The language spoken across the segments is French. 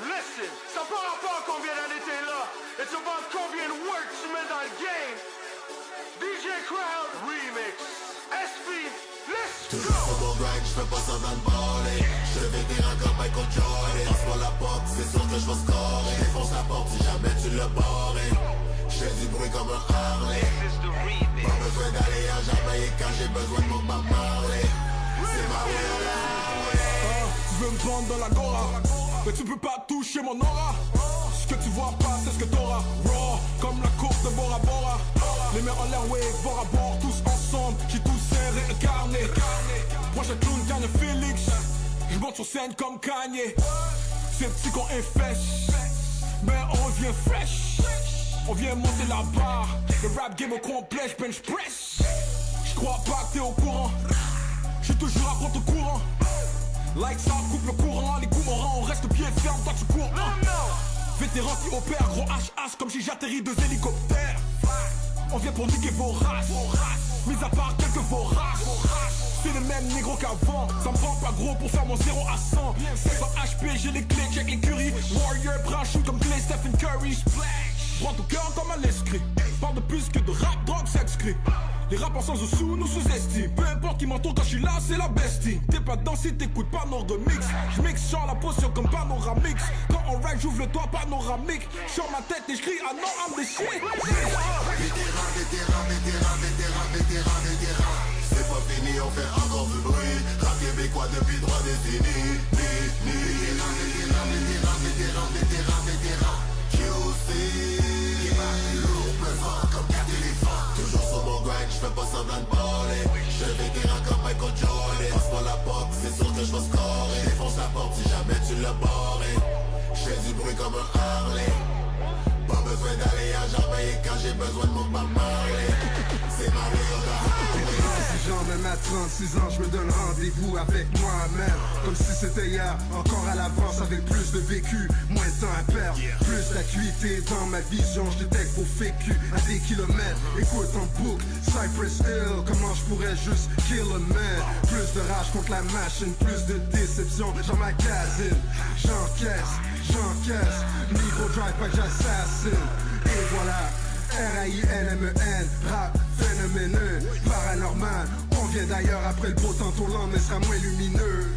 Listen, ça par rapport à combien d'années t'es là. It's about combien de work tu mets dans le game. DJ Crowd Remix. SP, let's go. Toujours sur mon grind, j'fais pas semblant de baller. J'suis vétéran comme Michael Jordan. Passe-moi la porte, c'est sûr que j'vais scorer. Défonce la porte si jamais tu l'as barré. J'fais du bruit comme un Harley. Pas besoin d'aller en Jamaïque quand j'ai besoin de mon Bob Marley. C'est ma way or die. Tu veux me prendre dans la Gora, mais tu peux pas toucher mon aura. Ce que tu vois pas, c'est ce que t'auras. Raw, comme la course de Bora Bora. Les mains en l'air, wave, bord à bord, tous ensemble. J'ai tout serré, incarné. Prochain clown, gagne Félix. Je monte sur scène comme Kanye. C'est petit qu'on est fèche, mais on revient fresh. On vient monter la barre. Le rap game au complet, j'bench press. J'crois pas que t'es au courant. J'suis toujours à contre-courant. Like ça, coupe le courant, les coups morants, on reste pied ferme, toi tu cours. Vétéran qui opère, gros HH comme si j'atterris 2 hélicoptères. On vient pour niquer vos races, mis à part quelques voraces. C'est le même négro qu'avant, ça me prend pas gros pour faire mon 0 à 100. 500 HP, j'ai les clés, check l'écurie. Warrior, bras shoot comme Clay, Stephen Curry. Prends ton cœur comme un l'escrit. Parle de plus que de rap, drogue, sex script. Les rappeurs sans sous nous sous-estiment. Peu importe qui m'entoure quand je suis là, c'est la bestie. T'es pas dedans si t'écoutes pas nos remix. J'mixe, genre la potion comme panoramix. Quand on ride, j'ouvre le toit panoramique. J'sors ma tête et j'crie, ah non, I'm the shit. Vétéran. C'est pas fini, on fait encore du bruit. Rap québécois depuis 3 décennies. Vétéran. QC. Lourd, pesant comme 4 éléphants. Toujours sur mon grind, j'fais pas semblant de baller. J'suis vétéran comme Michael Jordan. Passe-moi la porte, c'est sûr que j'vais scorer. Défonce la porte si jamais tu l'as barré. J'fais du bruit comme un Harley. Pas besoin d'aller à Jamaïque quand j'ai besoin de mon Bob Marley. C'est ma way or die. Genre même à 36 ans, je me donne rendez-vous avec moi-même. Comme si c'était hier, encore à l'avance avec plus de vécu, moins de temps à perdre. Plus d'acuité dans ma vision, je détecte vos fécus à des kilomètres. Écoute en boucle, Cypress Hill, comment je pourrais juste kill a man. Plus de rage contre la machine, plus de déception, j'emmagasine. J'encaisse, micro drive pas que j'assassine. Et voilà, R-A-I-N-M-E-N, rap phénoméneux, paranormal. On vient d'ailleurs après le beau temps, ton lendemain sera moins lumineux.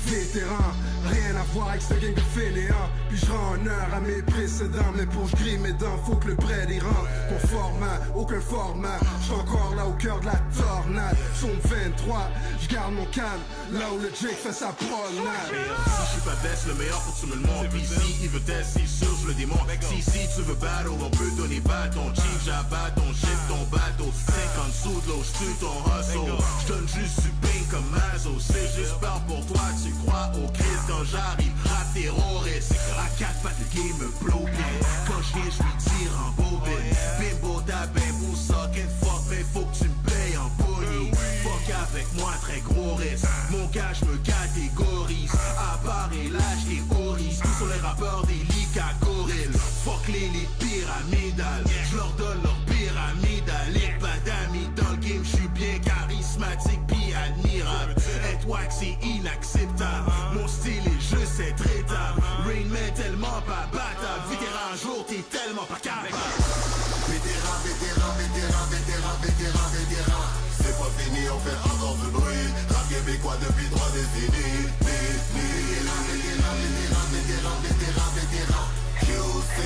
Vétéran, rien à voir avec ce gang de fainéants. Puis je rends honneur à mes précédents. Mais pour grille mes dents, faut que le bread y rentre. Mon format, aucun format. J'suis encore là au cœur de la tornade. Son 23, j'garde mon calme. Là où le Jake fait sa promenade. Si j'suis pas best, le meilleur faut que tu me le montres. Pis si il veut test, c'est sûr je le démontre. Si tu veux battle, on peut donner bâton. Chief, j'abat ton shit, ton bateau. 50 sous de l'eau, j'tue ton hustle. J'donne juste du pain comme Mazo. C'est juste peur pour toi, tu crois au Christ quand j'arrive, rap terroriste. À 4 pattes le game me blow bien. Quand je viens, j'lui tire en bobine. Bimbo ta bimbo, suck and fuck, mais faut que tu me payes en pogny. Fuck avec moi, très gros risque. Mon gars, j'me catégorise. À part et lâche et horis. Tous sont les rappeurs des ligues à gorilles. Fuck l'élite pyramidale. J'leur donne leur pyramidale. Les pas d'amis dans le game, j'suis bien charismatique pis admirable. Être wack c'est inacceptable. Mon style est juste être traitable. Rain Man tellement pas battable. Vétéran un jour t'es tellement pas capable. Vétéran. C'est pas fini, on fait encore du bruit. Rap québécois depuis 3 décennies. Vétéran. QC.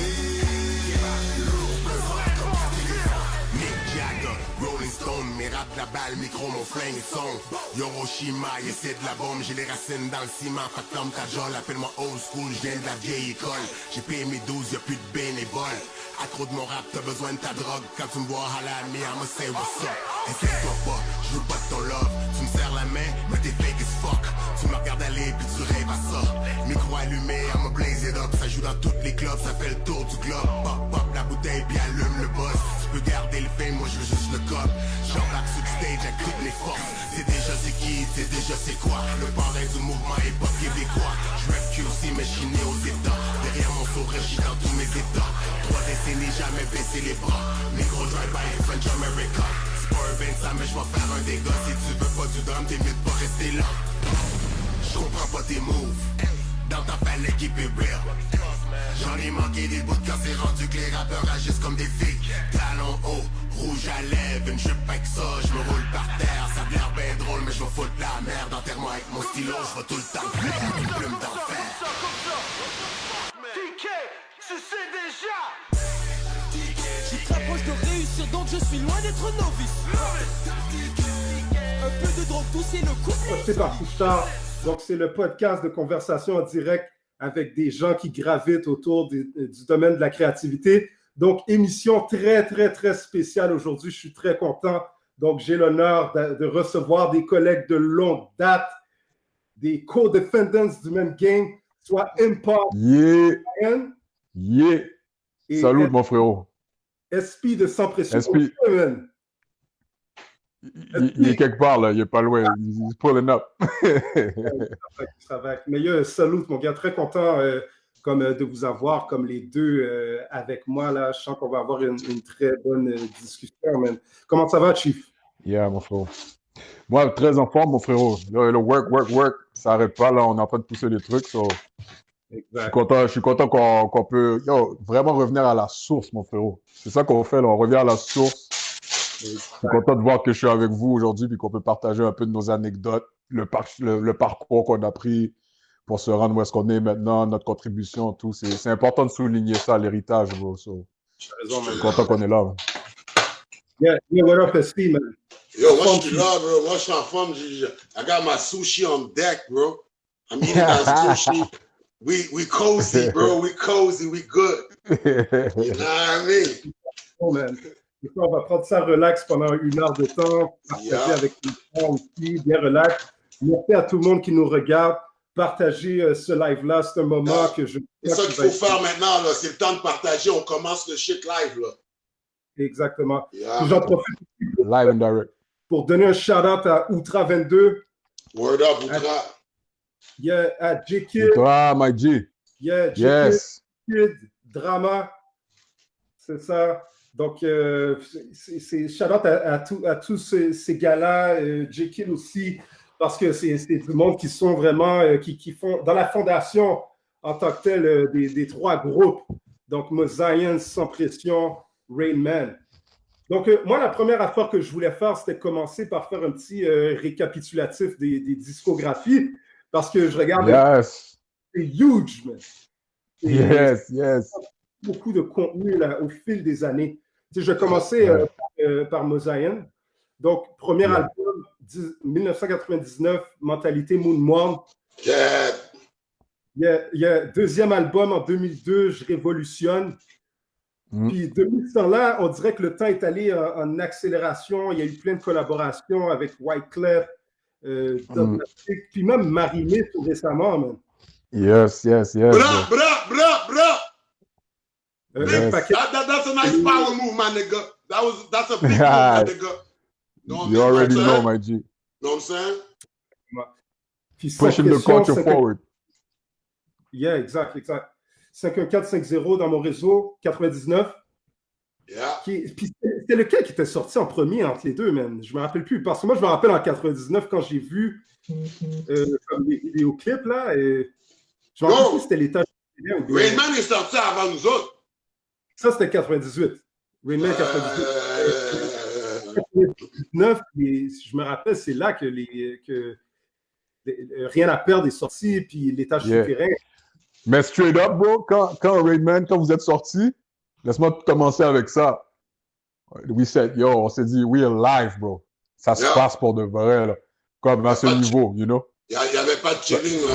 Lourd, pesant comme 4 éléphants. Mick Jagger, Rolling Stone, mes rap, la balle, micro, mon flingue et son. Hiroshima, essaie de la bombe, j'ai les racines dans le ciment. Fait que ferme ta jolle, appelle-moi old school, je viens de la vieille école. J'ai payé mes 12, y'a plus de bénévoles. À trop de mon rap, t'as besoin de ta drogue. Quand tu me vois à la mi, I'ma say what's up. Inquiète-toi pas, je veux pas de ton love. Tu me serres la main, mais t'es fake as fuck. Tu me regardes aller, puis tu rêves à ça. Micro allumé, I'ma blaze it up. Ça joue dans tous les clubs, ça fait le tour du globe. Pop, pop la bouteille, puis allume le buzz. Tu peux garder le fame, moi je veux juste le cop. J'embarque sur le stage avec toutes mes forces. C'est déjà c'est qui, c'est déjà c'est quoi. Le parrain du mouvement hip-hop québécois. Je rap QC, mais je suis né aux États. Derrière mon sourire, je suis dans tous mes états. 3 décennies, jamais baisser les bras. Micro drive-by, French America. Sport Vincent, mais je vais faire un dégât. Si tu veux pas du drame, t'es mieux de pas rester là. Je comprends pas tes moves. Dans ta panique, keep it real. J'en ai manqué des bouts quand c'est rendu que les rappeurs agissent comme des filles. Talons hauts, rouge à lèvres, une jupe avec ça, je me roule par terre. Ça a l'air bien drôle, mais je vais foutre la merde. Enterre-moi avec mon stylo, je vais tout le temps faire une plume d'enfer. TK, tu sais déjà. Je suis très proche de réussir, donc je suis loin d'être novice. Un peu de drogue douce et le couple. Posté par Couche-Tard. Donc, c'est le podcast de conversation en direct avec des gens qui gravitent autour du domaine de la créativité. Donc, émission très, très, très spéciale aujourd'hui. Je suis très content. Donc, j'ai l'honneur de recevoir des collègues de longue date, des co-defendants du même gang, soit Import, Yeah, Ryan yeah. et Salut mon frérot. SP de Sans Pression. SP. Oh, man. Il est quelque part là, il est pas loin. He's pulling up. Ça va. Meilleur salut, mon gars. Très content de vous avoir comme les deux avec moi. Là. Je sens qu'on va avoir une très bonne discussion. Man. Comment ça va, Chief? Yeah, mon frérot. Moi, très en forme, mon frérot. Le work, ça n'arrête pas. Là, on est en train de pousser des trucs. So. Je suis content qu'on peut vraiment revenir à la source, mon frérot. C'est ça qu'on fait, là. On revient à la source. Je suis content de voir que je suis avec vous aujourd'hui et qu'on peut partager un peu de nos anecdotes, le parcours qu'on a pris pour se rendre où est-ce qu'on est maintenant, notre contribution, tout. C'est important de souligner ça, l'héritage, bro. So, je suis content qu'on est là. Man. Yeah, what up, SP, man? Yo, moi je suis là, bro. Moi je suis en forme. I got my sushi on deck, bro. I'm eating that sushi. We cozy, bro. We cozy. We good. You know what I mean? Oh, man. On va prendre ça relax pendant 1 heure de temps, partager avec les gens aussi, bien relax. Merci à tout le monde qui nous regarde. Partagez ce live-là, c'est un moment que je... C'est ça qu'il faut faire maintenant, là. C'est le temps de partager. On commence le shit live, là. Exactement. Yeah. J'en profite Live and direct. pour donner un shout-out à Outra22. Word up, Outra. Il y a à J-Kid. Outra, my G. Il y a J-Kid, Yes. Drama. C'est ça. Donc, c'est shout-out à tous ces gars-là, J-Kid aussi, parce que c'est du monde qui sont vraiment, qui font, dans la fondation en tant que tel, des 3 groupes. Donc, Mosaïen, Sans Pression, Rain Man. Donc, moi, la première affaire que je voulais faire, c'était commencer par faire un petit récapitulatif des discographies, parce que je regarde, Yes. c'est huge, man. Yes. Beaucoup de contenu là, au fil des années. Tu sais, je commençais par Mosaïen. Donc, premier album, 1999, Mentalité Moonmorn. Yeah. Il y a deuxième album en 2002, Je révolutionne. Puis depuis ce temps-là, on dirait que le temps est allé en accélération. Il y a eu plein de collaborations avec Wyclef, puis même Marimé tout récemment. Man. Yes. Bra. Yes. That's a nice power move, my nigga. That's a big move, my nigga. You already know, my G. Know what I'm saying? Puis Sans Pushing the Pression, culture forward. Yeah, exact. 51450 dans mon réseau, 99. Yeah. Puis c'était lequel qui était sorti en premier entre les deux, man? Je me rappelle plus. Parce que moi, je me rappelle en 99 quand j'ai vu comme les vidéoclips, là. Et je me rappelle plus si c'était l'étage. Rain Man est sorti avant nous autres. Ça, c'était 98. Rain Man 98. 99, je me rappelle, c'est là que Rien à perdre est sorti, puis l'étage souterrain. Mais straight up, bro, quand Rainman, quand vous êtes sortis, laisse-moi commencer avec ça. On s'est dit, we are live, bro. ça se passe pour de vrai, là. Comme à ce niveau, you know? Il n'y avait pas de chilling, là.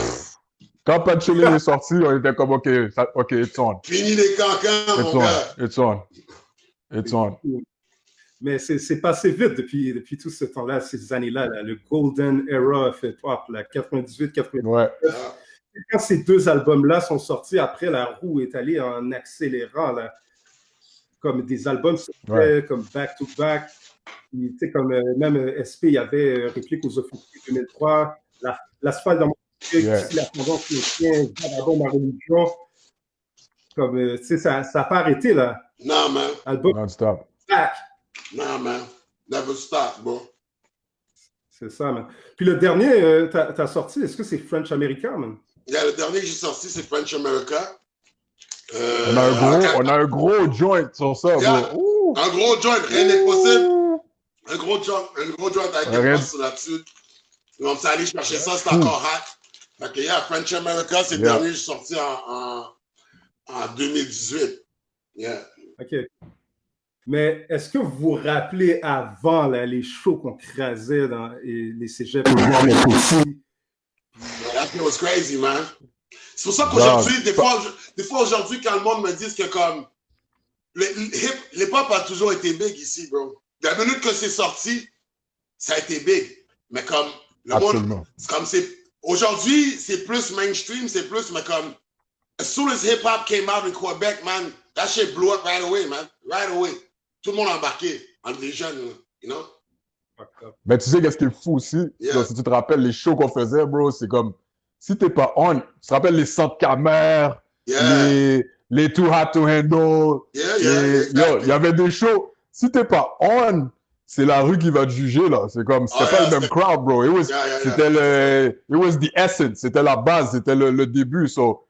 Quand Pat Chilling est sorti, on était comme, OK, it's on. Fini les cancans, mon gars. It's on. Mais c'est passé vite depuis tout ce temps-là, ces années-là, là, le Golden Era of hip-hop, là, 98, 99. Ouais. Quand ces deux albums-là sont sortis, après, la roue est allée en accélérant, là. Comme des albums comme Back to Back. Tu sais, comme même SP, il y avait Réplique aux Officiers 2003, L'Asphalte dans mon La tendance chrétienne, Vagabond ma religion. Comme, tu sais, ça n'a pas arrêté, là. Non, man. Album. Non-stop. Back. Non, man. Never stop, bro. C'est ça, man. Puis le dernier, t'as sorti, est-ce que c'est French America, man? Le dernier que j'ai sorti, c'est French America. On a un gros joint sur ça, bro. Un gros joint, rien n'est possible. Un gros joint avec des passes là-dessus. Comme ça, aller chercher ça, c'est encore hot. Fait que, French America, c'est le dernier que j'ai sorti en 2018. Yeah. OK. Mais est-ce que vous vous rappelez avant là, les shows qu'on crasait dans les cégeps? That was crazy, man. C'est pour ça qu'aujourd'hui, des fois aujourd'hui, quand le monde me dit que comme l'hip-hop a toujours été big ici, bro. La minute que c'est sorti, ça a été big. Mais comme le monde, c'est comme aujourd'hui, c'est plus mainstream, c'est plus, mais comme as soon as hip-hop came out in Quebec, man, that shit blew up right away, man. Right away. Tout le monde embarqué, entre les jeunes, you know? Mais tu sais qu'est-ce qui est fou aussi? Yeah. Si tu te rappelles les shows qu'on faisait, bro, c'est comme, si t'es pas on, tu te rappelles les centres camères, les Too Hot to Handle, il y avait des shows. Si t'es pas on, c'est la rue qui va te juger, là. C'est comme, c'était pas le même crowd, bro. C'était it was the essence, c'était la base, c'était le début, so.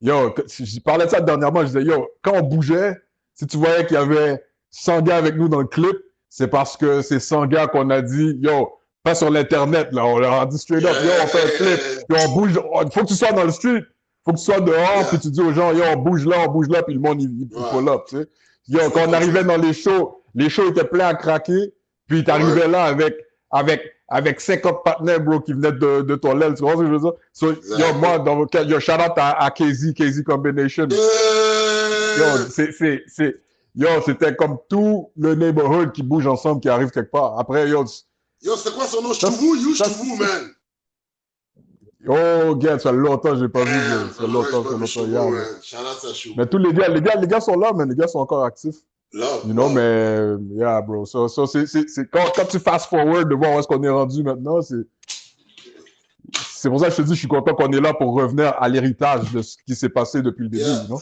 Yo, je parlais de ça dernièrement, je disais, yo, quand on bougeait, si tu voyais qu'il y avait 100 gars avec nous dans le clip, c'est parce que c'est 100 gars qu'on a dit, yo, pas sur l'Internet, là, on leur a dit straight up, yo, on fait un clip, puis on bouge, faut que tu sois dans le street, faut que tu sois dehors, puis tu dis aux gens, yo, on bouge là, puis le monde, il pull up, tu sais. Yo, quand on arrivait dans les shows étaient pleins à craquer, puis t'arrivais là avec 50 partenaires, bro, qui venaient de ton l'aile, tu vois ce que je veux dire? So, yo, moi, dans vos cas, yo, shout out à KZ Combination. Yo, c'était comme tout le neighborhood qui bouge ensemble, qui arrive quelque part. Après, yo, c'est quoi son nom? J't'avoue, man. Oh, gars, ça fait longtemps que j'ai pas vu. Ça fait longtemps, mais tous les gars sont là, man. Les gars sont encore actifs. You know, mais, yeah, bro. So, c'est quand tu fast forward de voir où est-ce qu'on est rendu maintenant, c'est pour ça que je te dis, je suis content qu'on est là pour revenir à l'héritage de ce qui s'est passé depuis le début, non?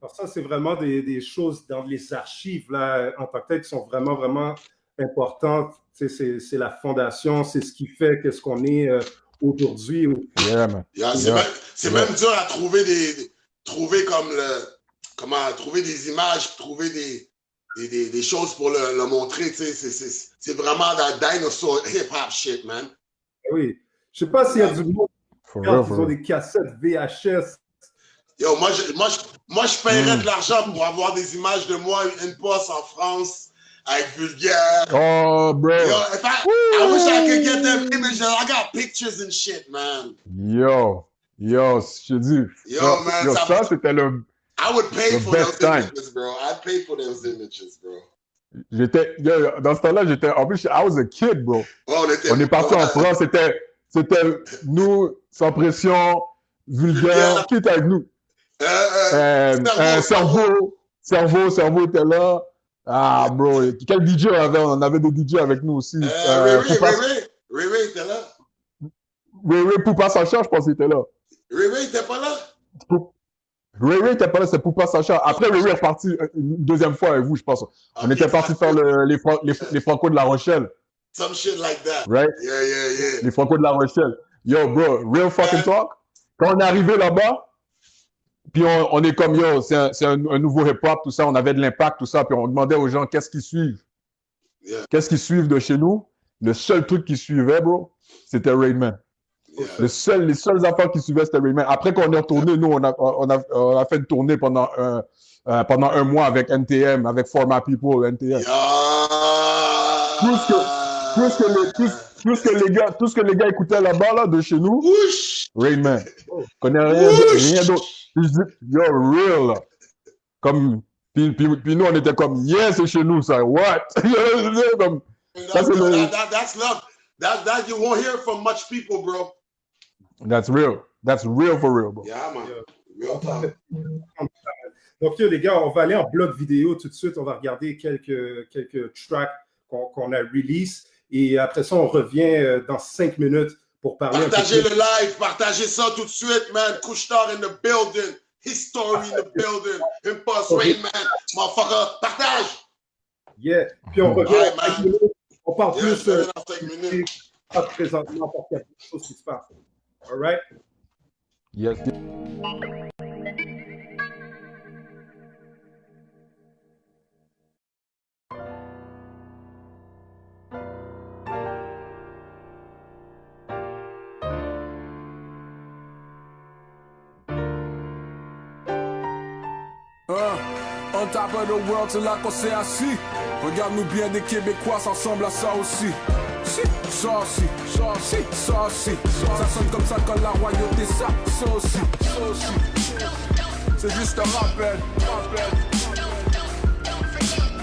Alors ça, c'est vraiment des choses dans les archives, là, en tant que tel, qui sont vraiment, vraiment importantes. C'est la fondation, c'est ce qui fait qu'est-ce qu'on est aujourd'hui. C'est même dur à trouver trouver des images, trouver des choses pour le montrer. C'est vraiment la dinosaur hip-hop shit, man. Oui. Je sais pas s'il y a du monde qui ont des cassettes VHS. Yo, moi, je paierais de l'argent pour avoir des images de moi, une poste en France, avec Vulgaire. Oh, bro. Yo, I wish I could get them images. I got pictures and shit, man. Yo, je te dis. Ça, c'était le. I would pay for those images, bro. I'd pay for those images, bro. Dans ce temps-là, en plus, I was a kid, bro. On est parti en France, c'était nous, Sans Pression, Vulgaire, qui était avec nous? Cerveau était là. Ah, bro. Quel DJ on avait des DJ avec nous aussi. Ray était là. Ray Poupa Sacha, je pense qu'il était là. Ray était pas là? Ray était pas là, c'est Poupa Sacha. Après, Ray est reparti une deuxième fois avec vous, je pense. On était parti faire les Franco de La Rochelle. Some shit like that. Right? Yeah. Les Franco de La Rochelle. Yo, bro, real fucking talk. Quand on est arrivé là-bas, puis on est comme, yo, c'est un nouveau hip-hop, tout ça, on avait de l'impact, tout ça, puis on demandait aux gens qu'est-ce qu'ils suivent. Qu'est-ce qu'ils suivent de chez nous? Le seul truc qu'ils suivaient, bro, c'était Rainman. Les seules affaires qui suivaient, c'était Rainman. Après qu'on est retourné, nous, on a fait une tournée pendant un mois avec NTM, avec For My People, NTM. Plus que les gars écoutaient là-bas, là, de chez nous, Rain Man. Connais rien d'autre. Yo, real, là. Comme, puis nous, on était comme, yes, c'est chez nous, ça, what? Comme, That's love. That you won't hear from much people, bro. That's real. That's real for real, bro. Yeah, man. Real talk. Donc, les gars, on va aller en bloc vidéo tout de suite. On va regarder quelques tracks qu'on a release. Et après ça, on revient dans 5 minutes pour parler. Partagez le live. Partagez ça tout de suite, man. Couche-tard in the building. History in the building. Impulse Rain Man. Motherfucker. Partage. Yeah. Puis on revient Ouais, dans 5 minutes. On parle plus dans 5 minutes. pas présentement parce qu'il y a quelque chose qui se passe. All right? Yes. On top of the world, c'est là qu'on s'est assis. Regarde-nous bien des Québécois, ça ressemble à ça aussi. Si, ça aussi, ça aussi, ça aussi. Ça sonne comme ça quand la royauté, ça aussi, ça aussi. C'est juste un rappel.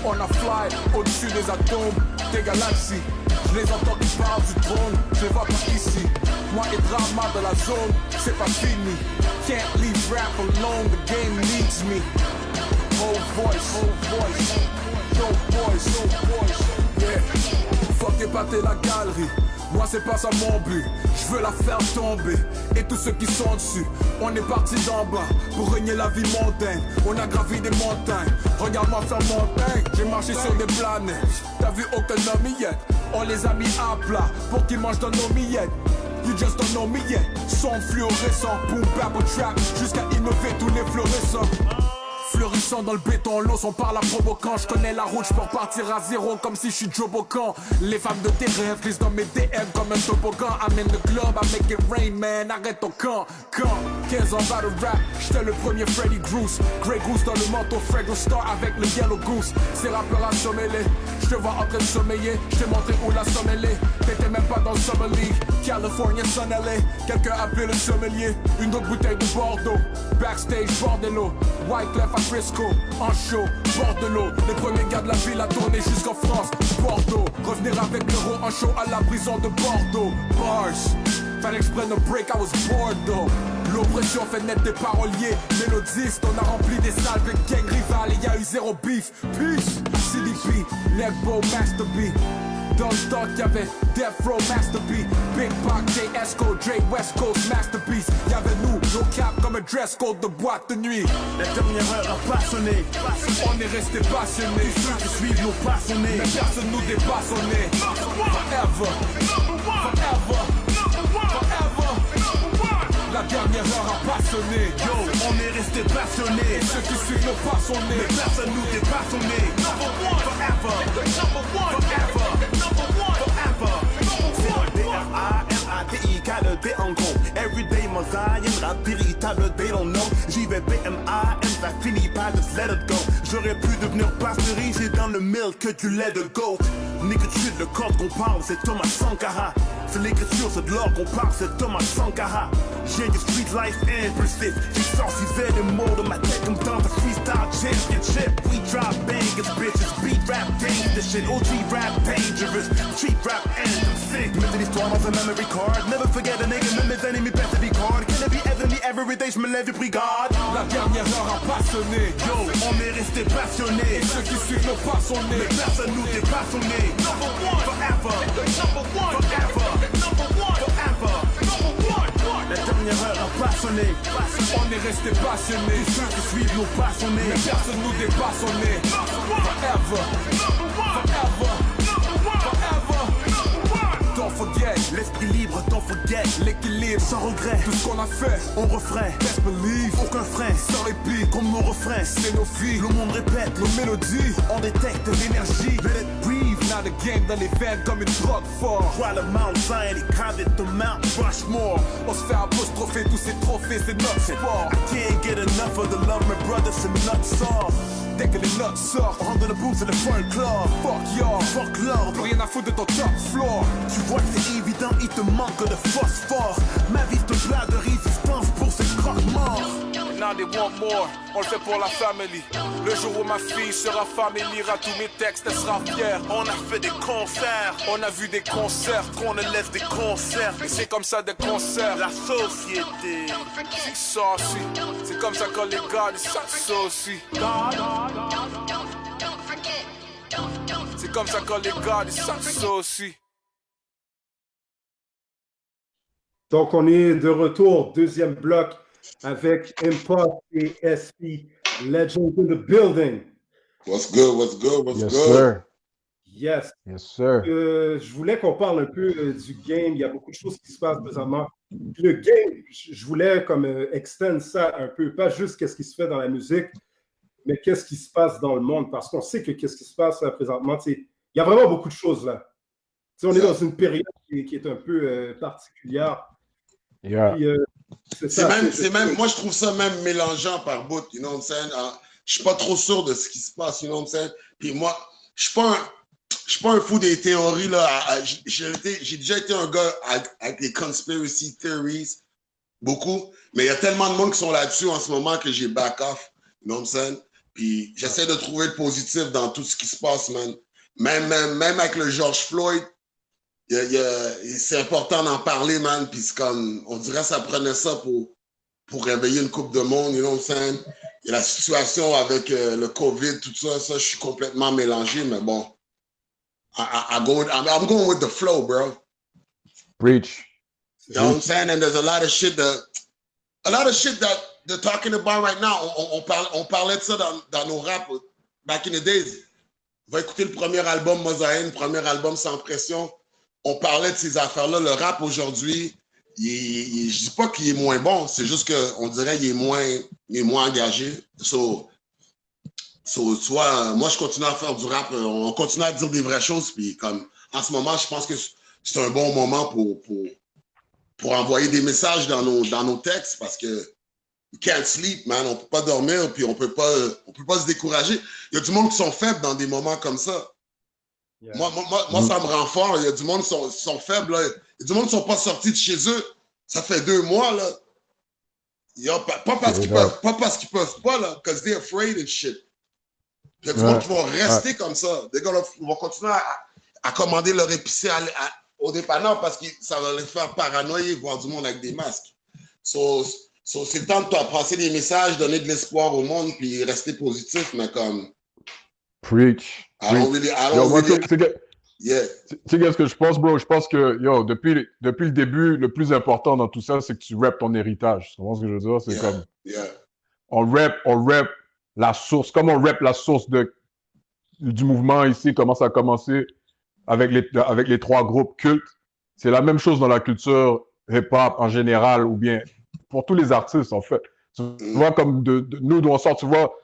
On a fly au-dessus des atomes, des galaxies. Je les entends qui parlent du trône, je les vois pas ici. Moi et drama de la zone, c'est pas fini. Can't leave rap alone, the game needs me. Whole voice, dope boys, yeah. Fuck épater la galerie, moi c'est pas ça mon but. Je veux la faire tomber, et tous ceux qui sont dessus. On est parti d'en bas, pour régner la vie mondaine. On a gravi des montagnes, regarde-moi faire montagne. J'ai marché sur des planètes, t'as vu aucun homme yet. On les a mis à plat, pour qu'ils mangent dans nos miettes. You just don't know me yet. Son fluorescent, boom bap au trap, jusqu'à innover tous les fluorescents. Fleurissant dans le béton, l'os on parle à provoquant. Je connais la route, je peux repartir à zéro comme si je suis Joe Bocan. Les femmes de tes rêves glissent dans mes DM comme un toboggan. I'm in the club, I make it rain, man, arrête ton camp. 15 ans va de rap, j'étais le premier Freddy Groose. Grey Goose dans le manteau, Fraggle Star avec le Yellow Goose. Ces rappeurs assommés-les, je te vois en train de sommeiller. Je t'ai montré où la sommelier, t'étais même pas dans le Summer League. California, Sun LA, quelqu'un appelé le sommelier. Une autre bouteille de Bordeaux, backstage Bordello. Wyclef à Frisco, en show, Bordello. Les premiers gars de la ville à tourner jusqu'en France, Bordeaux. Revenir avec l'euro en show à la prison de Bordeaux. Bars, fallait que je prenne un break, I was bored though. L'oppression fait naître des paroliers, mélodistes. On a rempli des salles avec gang rival et y'a eu zéro beef. Peace, CDP, Legbo, Master B. Dans le temps qu'il y avait Death Row, Master B, Big Pac, J. Esco, Dre, West Coast, Masterpiece. Y'avait nous, nos caps comme un dress code de boîte de nuit. La dernière heure a pas sonné. On est resté passionnés, Ceux qui suivent nos passionnés. mais personne nous dépasse, on est forever, forever, forever. La dernière heure a pas sonné. Yo, on est resté passionnés. Et ceux qui suivent nos pas, on Mais est personne nous dépasse, on est forever, forever, forever. C'est le D-R-A-M-A-T-I-K, le D en gros. Everyday mosaïque, rap véritable, they don't know. J'y vais B-M-A-M, ça finit pas, just let it go. J'aurais pu devenir pasteurisé dans le milk que du lait de goat. Nigga, tu sais, le code qu'on parle, c'est Thomas Sankara. C'est l'écriture, c'est de l'or qu'on parle, c'est Thomas Sankara. J'ai du street life impulsif. J'exorcisais les mots de ma tête comme dans un freestyle championship. We drop bangers, bitches, beat rap, dangerous this shit. OG rap, dangerous, cheap rap, anthem sick. Mettez l'histoire dans un memory card. Never forget a nigga, même mes ennemis perdent des cards. Can it be heavenly every day, j'me lève du brigade. la dernière heure a pas sonné. Yo, on est resté passionnés. Et ceux qui suivent nos pas, on Mais est personne nous dépasse, on est forever, forever, forever. La dernière heure a pas sonné. On est resté passionnés. Ceux qui suivent nos pas, on Mais est personne nous dépasse, on est forever, forever, forever. Don't forget, l'esprit libre, don't forget. l'équilibre, Sans regret, tout ce qu'on a fait, on refrain. best believe, Aucun frein, sans répit, comme nos refrains. c'est nos vies, Le monde répète, nos mélodies, on détecte l'énergie, Let it breathe. now the game dans les veines comme une drogue forte. Vois le Mount Zion et gravé de Mount Rushmore. On se fait apostropher tous ces trophées, c'est notre sport. I can't get enough of the love, my brother, c'est notre sort. Dès que les notes sortent, On rentre dans le boom, c'est le folklore. fuck y'all, fuck l'ordre. Rien à foutre de ton top floor. Tu vois que c'est évident, il te manque de phosphore. Ma vie te plat de résistance pour ces croque-morts. Now they want more, on le fait pour la famille. Le jour où ma fille sera femme et lira tous mes textes, elle sera fière. On a fait des concerts, on a vu des concerts, qu'on élève des concerts. Et c'est comme ça des concerts. La société, c'est ça aussi. C'est comme ça qu'on les garde, ça aussi. C'est comme ça qu'on les garde, ça aussi. Donc, on est de retour, deuxième bloc, avec Impost et SP, Legend in the building. What's good, what's good, what's Yes, good? sir. Yes. Yes, sir. Je voulais qu'on parle un peu du game. Il y a beaucoup de choses qui se passent présentement. Le game, je voulais comme extend ça un peu, pas juste qu'est-ce qui se fait dans la musique, mais qu'est-ce qui se passe dans le monde, parce qu'on sait que qu'est-ce qui se passe là, présentement. Il y a vraiment beaucoup de choses là. On est dans une période qui est un peu particulière. Yeah. Puis, C'est même, moi je trouve ça même mélangeant par bout, you know what I'm saying? Je suis pas trop sûr de ce qui se passe, you know what I'm saying? Puis moi, je suis pas un fou des théories, là. J'ai déjà été un gars avec des conspiracy theories, beaucoup, mais il y a tellement de monde qui sont là-dessus en ce moment que j'ai back off, you know what I'm saying? Puis j'essaie de trouver le positif dans tout ce qui se passe, man. Même avec le George Floyd, c'est important d'en parler, man. Puis c'est comme, on dirait que ça prenait ça pour réveiller une coupe de monde, you know what I'm saying? Et la situation avec le COVID, tout ça, je suis complètement mélangé, mais bon. I'm going with the flow, bro. Preach. You know what I'm saying? And there's a lot of shit that they're talking about right now. On parlait de ça dans nos raps back in the days. Va écouter le premier album Mosaïne, premier album Sans Pression. On parlait de ces affaires-là. Le rap aujourd'hui, je dis pas qu'il est moins bon, c'est juste qu'on dirait qu'il est moins engagé. Soit, moi, je continue à faire du rap, on continue à dire des vraies choses, puis comme en ce moment, je pense que c'est un bon moment pour envoyer des messages dans nos textes, parce que we can't sleep, man, on peut pas dormir, puis on peut pas se décourager. Il y a du monde qui sont faibles dans des moments comme ça. Yeah. Moi, ça me rend fort. Il y a du monde qui sont faibles, là. Il y a du monde qui ne sont pas sortis de chez eux. Ça fait 2 mois, là. Pas parce qu'ils peuvent pas, là, because they're afraid and shit. Il y a du monde qui vont rester comme ça. Ils vont continuer à commander leur épicé au dépanneur parce que ça va les faire paranoïer, voir du monde avec des masques. C'est le temps de passer des messages, donner de l'espoir au monde, puis rester positif, mais comme... Preach. I don't really... Yeah. Tu sais qu'est-ce que je pense, bro? Je pense que, depuis le début, le plus important dans tout ça, c'est que tu rappes ton héritage. Tu comprends ce que je veux dire? C'est comme... Yeah. On rap la source. Comme on rap la source du mouvement ici, comment ça a commencé avec les 3 groupes cultes. C'est la même chose dans la culture hip-hop en général, ou bien pour tous les artistes, en fait. Tu vois, comme nous, d'où on sort, tu vois,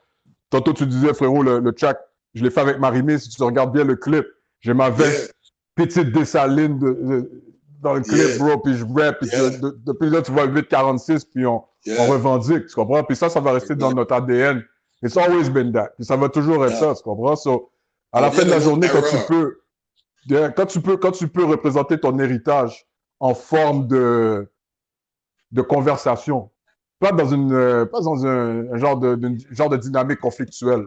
tantôt tu disais, frérot, le track, je l'ai fait avec Marimé, si tu regardes bien le clip, j'ai ma veste petite Dessaline dans le clip, bro, puis je rap, puis depuis là, tu vois le 846, puis on revendique, tu comprends? Puis ça va rester dans notre ADN. It's always been that. Puis ça va toujours être ça, tu comprends? So, à la fin de la journée, quand tu peux représenter ton héritage en forme de conversation, pas dans un genre de dynamique conflictuelle.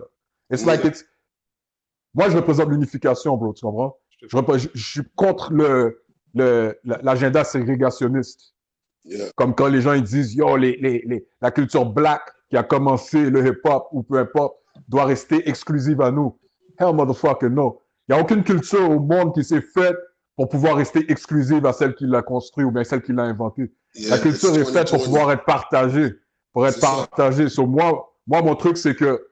Moi, je représente l'unification, bro, tu comprends? Je suis contre l'agenda ségrégationniste. Yeah. Comme quand les gens ils disent, la culture black qui a commencé le hip-hop ou peu importe, doit rester exclusive à nous. Hell motherfucker, no. Il n'y a aucune culture au monde qui s'est faite pour pouvoir rester exclusive à celle qui l'a construit ou bien celle qui l'a inventée. La culture est faite pour pouvoir être partagée. So, moi, mon truc, c'est que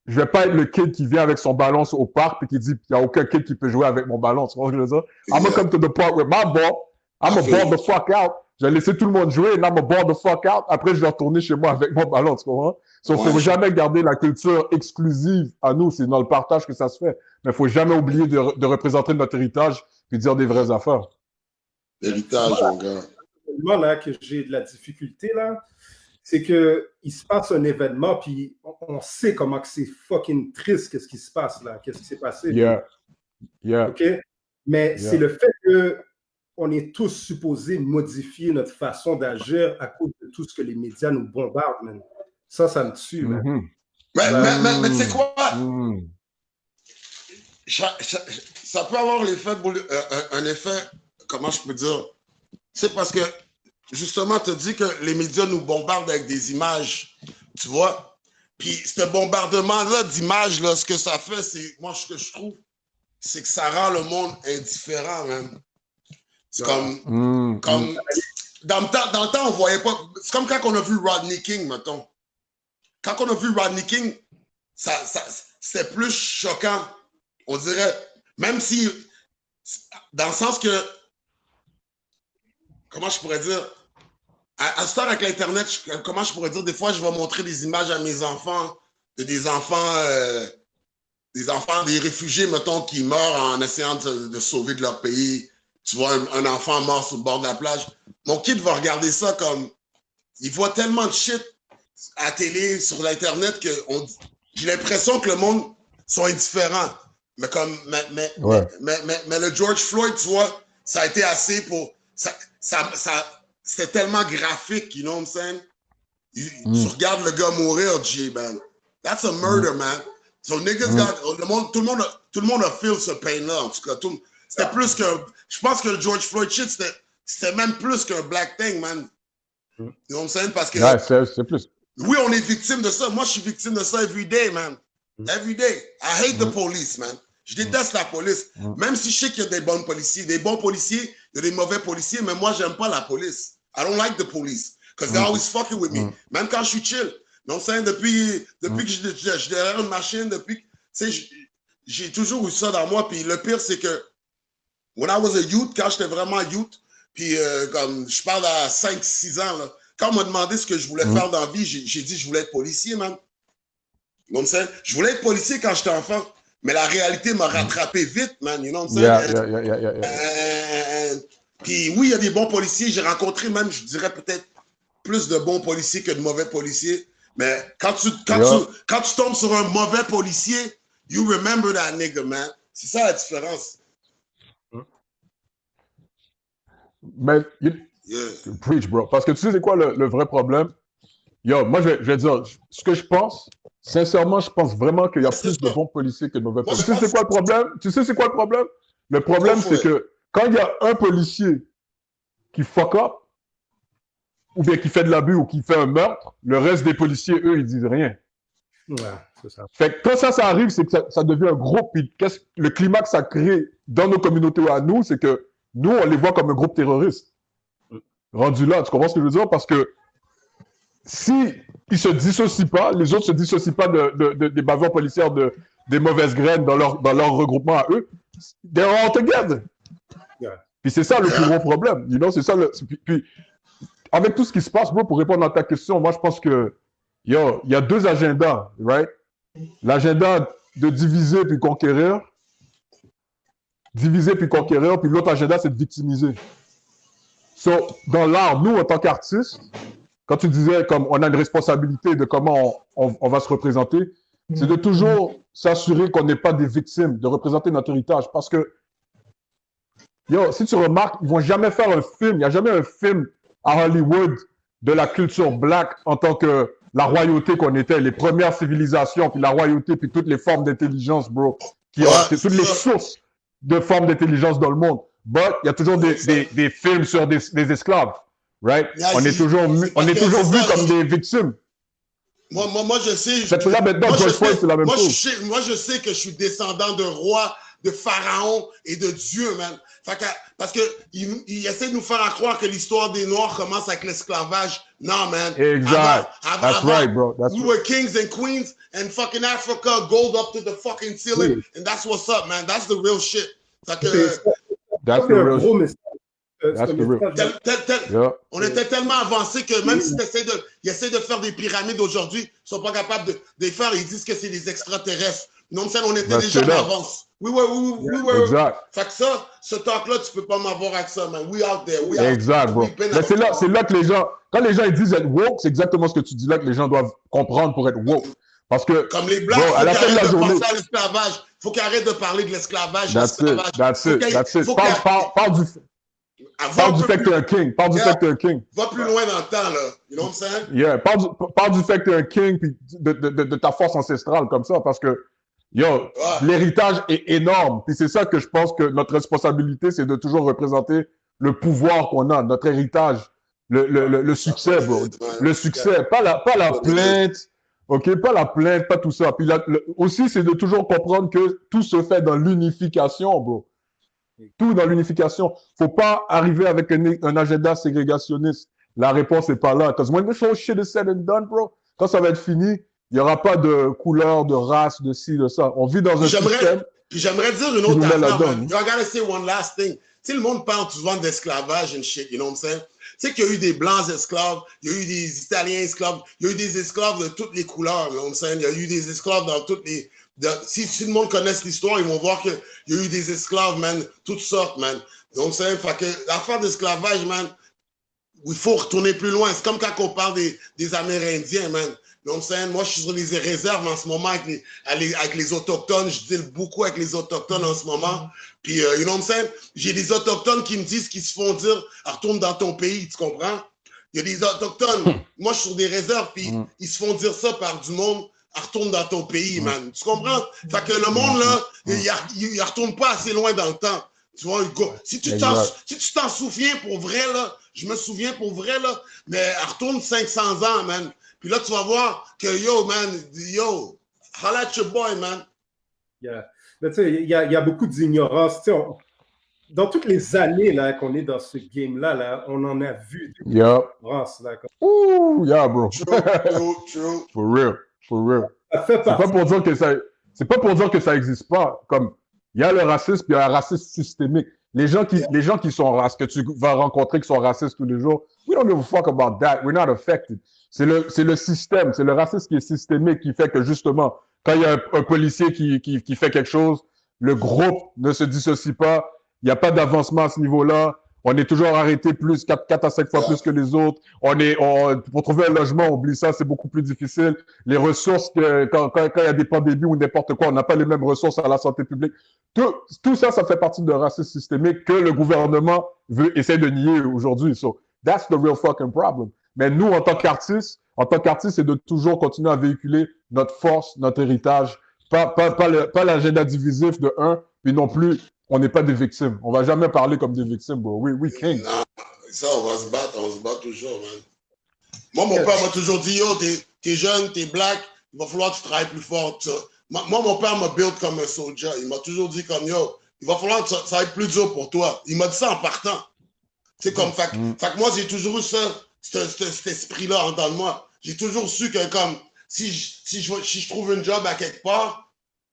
je vais pas être le kid qui vient avec son ballon au parc et qui dit qu'il n'y a aucun kid qui peut jouer avec mon ballon. Tu vois ce que je veux dire? I'm gonna come to the park with my ball. I'm gonna ball the fuck out. Je vais laisser tout le monde jouer et I'm gonna ball the fuck out. Après, je vais retourner chez moi avec mon ballon. Tu comprends? Il ne faut jamais garder la culture exclusive à nous. C'est dans le partage que ça se fait. Mais il ne faut jamais oublier de représenter notre héritage et dire des vraies affaires. L'héritage, mon gars. Moi, là, que j'ai de la difficulté, là, c'est qu'il se passe un événement, puis on sait comment que c'est fucking triste, qu'est-ce qui se passe, là, qu'est-ce qui s'est passé. Yeah. Yeah. OK? Mais c'est le fait qu'on est tous supposés modifier notre façon d'agir à cause de tout ce que les médias nous bombardent, man. Ça me tue, man. Mais tu sais quoi? Ça peut avoir l'effet, un effet, comment je peux dire? C'est parce que, justement, tu dis que les médias nous bombardent avec des images, tu vois? Puis ce bombardement-là d'images, là, ce que ça fait, c'est, moi, ce que je trouve, c'est que ça rend le monde indifférent, même. C'est comme dans le temps, on voyait pas, c'est comme quand on a vu Rodney King, mettons. Quand on a vu Rodney King, c'était plus choquant, on dirait, même si, dans le sens que, comment je pourrais dire, à ce temps avec l'Internet, comment je pourrais dire, des fois, je vais montrer des images à mes enfants, des enfants, des réfugiés, mettons, qui meurent en essayant de sauver de leur pays. Tu vois, un enfant mort sur le bord de la plage. Mon kid va regarder ça comme, il voit tellement de shit à la télé, sur l'Internet, que j'ai l'impression que le monde sont indifférents. Mais comme, mais le George Floyd, tu vois, ça a été assez pour, c'était tellement graphique, you know what I'm saying? Tu regardes le gars mourir, G, man. That's a murder, man. So niggas tout le monde a feel ce pain-là, en tout cas. C'était plus que, je pense que le George Floyd shit, c'était même plus qu'un black thing, man. You know what I'm saying? Parce que, c'est plus. Oui, on est victime de ça. Moi, je suis victime de ça every day, man. Every day. I hate the police, man. Je déteste la police. Même si je sais qu'il y a des bons policiers, il y a des mauvais policiers, mais moi, j'aime pas la police. I don't like the police. Because they're always fucking with me. Même quand je suis chill. Non, c'est depuis que je suis derrière une machine, tu sais, j'ai toujours eu ça dans moi. Puis le pire, c'est que, when I was a youth, quand j'étais vraiment youth, puis comme je parle à 5-6 ans, là, quand on m'a demandé ce que je voulais faire dans la vie, j'ai dit que je voulais être policier, man. You know what I'm saying? Je voulais être policier quand j'étais enfant, mais la réalité m'a rattrapé vite, man. You know what I'm saying? Puis oui, il y a des bons policiers. J'ai rencontré même, je dirais peut-être, plus de bons policiers que de mauvais policiers. Mais quand tu tombes sur un mauvais policier, you remember that nigga, man. C'est ça la différence. Mais, preach, bro. Parce que tu sais, c'est quoi le vrai problème? Yo, moi, je vais dire, ce que je pense, sincèrement, je pense vraiment qu'il y a plus de bons policiers que de mauvais policiers. Tu sais, c'est quoi le problème? Tu sais, c'est quoi le problème? Le problème, c'est que quand il y a un policier qui fuck up, ou bien qui fait de l'abus ou qui fait un meurtre, le reste des policiers, eux, ils disent rien. Ouais, c'est ça. Fait que quand ça arrive, c'est que ça devient un groupe. Puis le climat que ça crée dans nos communautés à nous, c'est que nous, on les voit comme un groupe terroriste. Rendu là, tu comprends ce que je veux dire? Parce que si ils se dissocient pas, les autres se dissocient pas des bavures policières, des mauvaises graines dans leur regroupement à eux, they're all together. Yeah. Puis c'est ça le plus gros problème. You know, c'est ça puis avec tout ce qui se passe, bro, pour répondre à ta question, moi, je pense que il y a deux agendas, right? L'agenda de diviser puis conquérir. Diviser puis conquérir, puis l'autre agenda, c'est de victimiser. So, dans l'art, nous, en tant qu'artistes, quand tu disais comme on a une responsabilité de comment on va se représenter, c'est de toujours s'assurer qu'on n'est pas des victimes, de représenter notre héritage. Parce que, si tu remarques, ils vont jamais faire un film, il n'y a jamais un film à Hollywood de la culture black en tant que la royauté qu'on était, les premières civilisations, puis la royauté, puis toutes les formes d'intelligence, bro, toutes les sources de formes d'intelligence dans le monde. But il y a toujours des films sur des esclaves, right? On est toujours vus comme des victimes. Moi, je sais. C'est là maintenant, George Floyd, c'est la même chose. Moi, je sais que je suis descendant de rois, de pharaons et de dieux, man. Parce qu'ils essaient de nous faire croire que l'histoire des Noirs commence avec l'esclavage. Non, man. Exact. That's right, bro. We were kings and queens, and fucking Africa gold up to the fucking ceiling, and that's what's up, man. That's the real shit. That's the real shit. That's the real. On était tellement avancés que même si ils essaient de faire des pyramides aujourd'hui, ils sont pas capables de les faire. Ils disent que c'est des extraterrestres. Non, on était déjà en avance. We were. Exact. Fait que ça, ce talk-là, tu peux pas m'avoir avec ça, man. We out there. Exact, bro. Mais c'est là que les gens, quand les gens ils disent être woke, c'est exactement ce que tu dis là que les gens doivent comprendre pour être woke. Parce que, comme les Blancs, à la fin de la journée, penser à l'esclavage. Faut qu'il arrête de parler de l'esclavage. That's it. Faut qu'il- Parle du fait que t'es un king. Parle du fait que t'es un king. Va plus loin dans le temps, là. You know what I'm saying? Yeah, parle du fait que t'es un king puis de ta force ancestrale comme ça parce que, yo, l'héritage est énorme. Puis c'est ça que je pense que notre responsabilité, c'est de toujours représenter le pouvoir qu'on a, notre héritage, le succès, bro. Le succès, pas la plainte, ok, pas la plainte, pas tout ça. Puis aussi, c'est de toujours comprendre que tout se fait dans l'unification, bro. Tout dans l'unification. Faut pas arriver avec un agenda ségrégationniste. La réponse est pas là. Because when this whole shit is said and done, bro, quand ça va être fini, il y aura pas de couleur, de race, de ci, de ça. On vit dans un système. Puis j'aimerais dire une autre affaire, man. I gotta say one last thing. Tu sais, le monde parle souvent d'esclavage and shit, you know what I'm saying? Tu sais qu'il y a eu des blancs esclaves, il y a eu des Italiens esclaves, il y a eu des esclaves de toutes les couleurs, you know what I'm saying? Il y a eu des esclaves dans toutes les... Si le monde connaisse l'histoire, ils vont voir qu'il y a eu des esclaves, man, toutes sortes, man. Donc, c'est fait que l'affaire d'esclavage, man, il faut retourner plus loin. C'est comme quand on parle des Amérindiens, man. Donc, moi, je suis sur les réserves en ce moment avec les Autochtones. Je deal beaucoup avec les Autochtones en ce moment. Puis, you know what I'm saying? J'ai des Autochtones qui me disent qu'ils se font dire « retourne dans ton pays », tu comprends? Il y a des Autochtones. Moi, je suis sur des réserves, puis ils se font dire ça par du monde. Retourne dans ton pays, man. Tu comprends? Fait que le monde, là, il retourne pas assez loin dans le temps. Tu vois, Hugo? Si tu t'en souviens pour vrai, là, je me souviens pour vrai, là, mais retourne 500 ans, man. Puis là, tu vas voir que, yo, man, yo, holla at your boy, man. Yeah. Mais tu sais, il y a beaucoup d'ignorance. Tu sais, dans toutes les années là, qu'on est dans ce game-là, là, on en a vu de l'ignorance. Ouh, yeah, bro. True. For real. For real. C'est pas pour dire que ça existe pas. Comme il y a le racisme, puis il y a un racisme systémique. Les gens qui sont racistes, que tu vas rencontrer qui sont racistes tous les jours, we don't give a fuck about that. We're not affected. C'est le système, c'est le racisme qui est systémique qui fait que justement, quand il y a un policier qui fait quelque chose, le groupe ne se dissocie pas. Il n'y a pas d'avancement à ce niveau-là. On est toujours arrêté plus, 4 à 5 fois plus que les autres. Pour trouver un logement, on oublie ça, c'est beaucoup plus difficile. Les ressources, quand il y a des pandémies ou n'importe quoi, on n'a pas les mêmes ressources à la santé publique. Tout ça, ça fait partie de racisme systémique que le gouvernement essaie de nier aujourd'hui. So, that's the real fucking problem. Mais nous, en tant qu'artistes, c'est de toujours continuer à véhiculer notre force, notre héritage. Pas l'agenda divisif de un, puis non plus, on n'est pas des victimes. On va jamais parler comme des victimes, bro. We king. Non, ça, on va se battre toujours, man. Moi, mon père m'a toujours dit, yo, t'es jeune, t'es black, il va falloir que tu travailles plus fort. Moi, mon père m'a build comme un soldier. Il m'a toujours dit comme, yo, il va falloir que ça va être plus dur pour toi. Il m'a dit ça en partant. C'est comme, fait que moi, j'ai toujours eu ça, cet esprit-là en dedans de moi. J'ai toujours su que, comme, si je trouve une job à quelque part,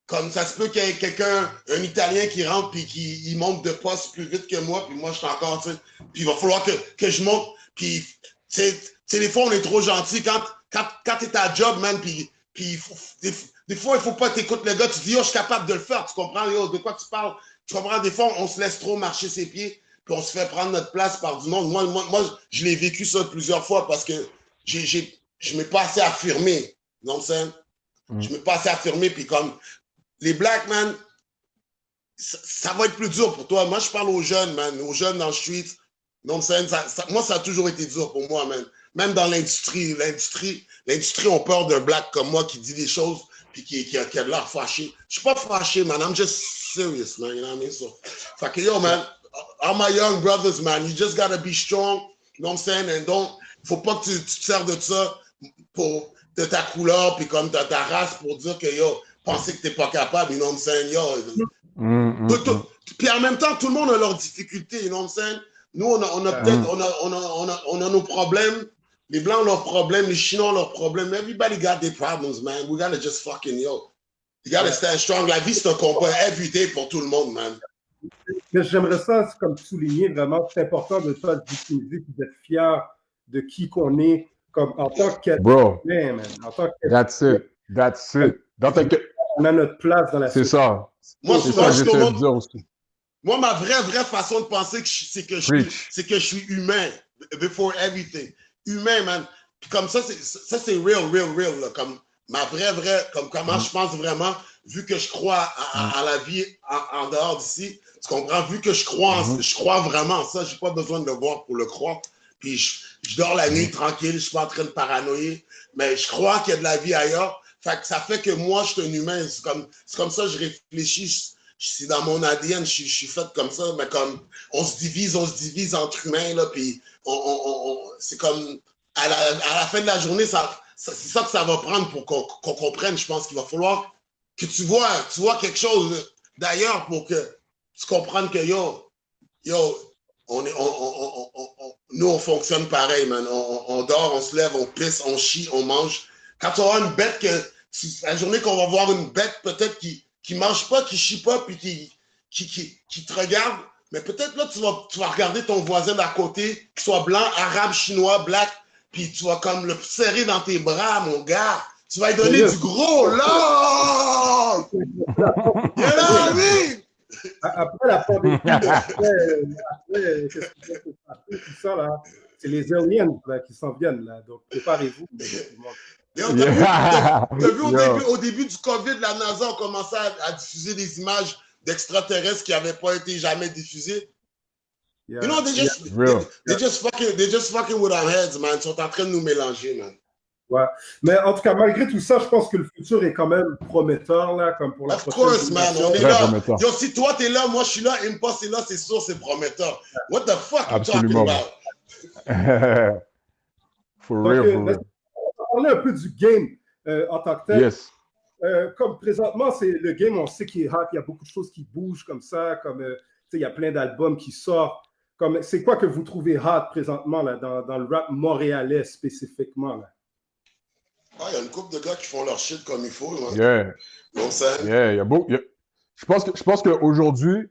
comme ça se peut qu'il y ait quelqu'un, un Italien qui rentre puis qui monte de poste plus vite que moi, puis moi je suis encore, tu sais, puis il va falloir que je monte, puis tu sais, des fois on est trop gentil quand t'es à job, man, puis des fois il faut pas t'écouter le gars, tu dis yo, je suis capable de le faire, tu comprends, yo, de quoi tu parles, tu comprends, des fois on se laisse trop marcher ses pieds, puis on se fait prendre notre place par du monde. Moi je l'ai vécu ça plusieurs fois parce que je m'ai pas assez affirmé, non, c'est je m'ai pas assez affirmé, puis comme les Black, man, ça va être plus dur pour toi. Moi, je parle aux jeunes, man, aux jeunes dans le street. Donc, moi, ça a toujours été dur pour moi, man. Même dans l'industrie. L'industrie ont peur d'un Black comme moi qui dit des choses puis qui a de l'air fâché. Je suis pas fâché, man. I'm just serious, man. You know what I mean? So, fait que, yo, man, all my young brothers, man, you just gotta be strong. You know what I'm saying? And faut pas que tu te sers de ça de ta couleur puis comme de ta race pour dire que, yo, penser que t'es pas capable, you know what I'm saying? Yo, puis en même temps, tout le monde a leurs difficultés, you know what I'm saying? Nous, on a nos problèmes. Les Blancs ont leurs problèmes, les Chinois ont leurs problèmes. Everybody got their problems, man. We gotta just fucking, yo. You gotta stand strong. La vie, c'est un combat every day pour tout le monde, man. J'aimerais ça, comme souligner vraiment, c'est important de ne pas se victimiser et d'être fier de qui qu'on est comme, en tant qu'être humain, man. En tant qu'être That's it. On a notre place dans la société. C'est ça. Moi, c'est ça que j'essaie de dire aussi. Moi, ma vraie façon de penser, c'est que je suis humain. Before everything. Humain, man. Puis comme ça, c'est real, là. Comme ma vraie, comme comment je pense vraiment, vu que je crois à la vie en dehors d'ici, tu comprends? Vu que je crois vraiment en ça, j'ai pas besoin de le voir pour le croire. Puis je dors la nuit tranquille, je suis pas en train de paranoïer, mais je crois qu'il y a de la vie ailleurs. Fait que ça fait que moi, je suis un humain. C'est comme ça que je réfléchis. C'est dans mon ADN, je suis fait comme ça, mais comme on se divise entre humains, là, puis c'est comme à la fin de la journée, c'est ça que ça va prendre pour qu'on comprenne. Je pense qu'il va falloir que tu vois quelque chose d'ailleurs pour que tu comprennes que nous, on fonctionne pareil, man. On dort, on se lève, on pisse, on chie, on mange. Quand tu auras une bête la journée qu'on va voir une bête peut-être qui mange pas, qui chie pas, puis qui te regarde, mais peut-être là, tu vas regarder ton voisin d'à côté, qu'il soit blanc, arabe, chinois, black, puis tu vas comme le serrer dans tes bras, mon gars. Tu vas lui donner du gros, là! Après la pandémie, après qu'est-ce qui va se passer, tout ça, là, c'est les aliens là, qui s'en viennent, là. Donc, préparez-vous. T'as vu au début du COVID, la NASA a commencé à diffuser des images d'extraterrestres qui n'avaient pas été jamais diffusées. You know, they just fucking with our heads, man. Ils sont en train de nous mélanger, man. Ouais. Mais en tout cas, malgré tout ça, je pense que le futur est quand même prometteur, là, comme pour la prochaine course, man. On est là. Yo, si toi, t'es là, moi, je suis là, Impost est là, c'est sûr, c'est prometteur. What the fuck you talking about? For real. On va parler un peu du game en tant que tel. Yes. Comme présentement, c'est le game, on sait qu'il est hot, il y a beaucoup de choses qui bougent comme ça, comme il y a plein d'albums qui sortent. C'est quoi que vous trouvez hot présentement là, dans le rap montréalais spécifiquement? Là? Il y a une couple de gars qui font leur shit comme il faut. Là. Yeah. Donc, ça... Yeah, il y a beaucoup. Je pense qu'aujourd'hui,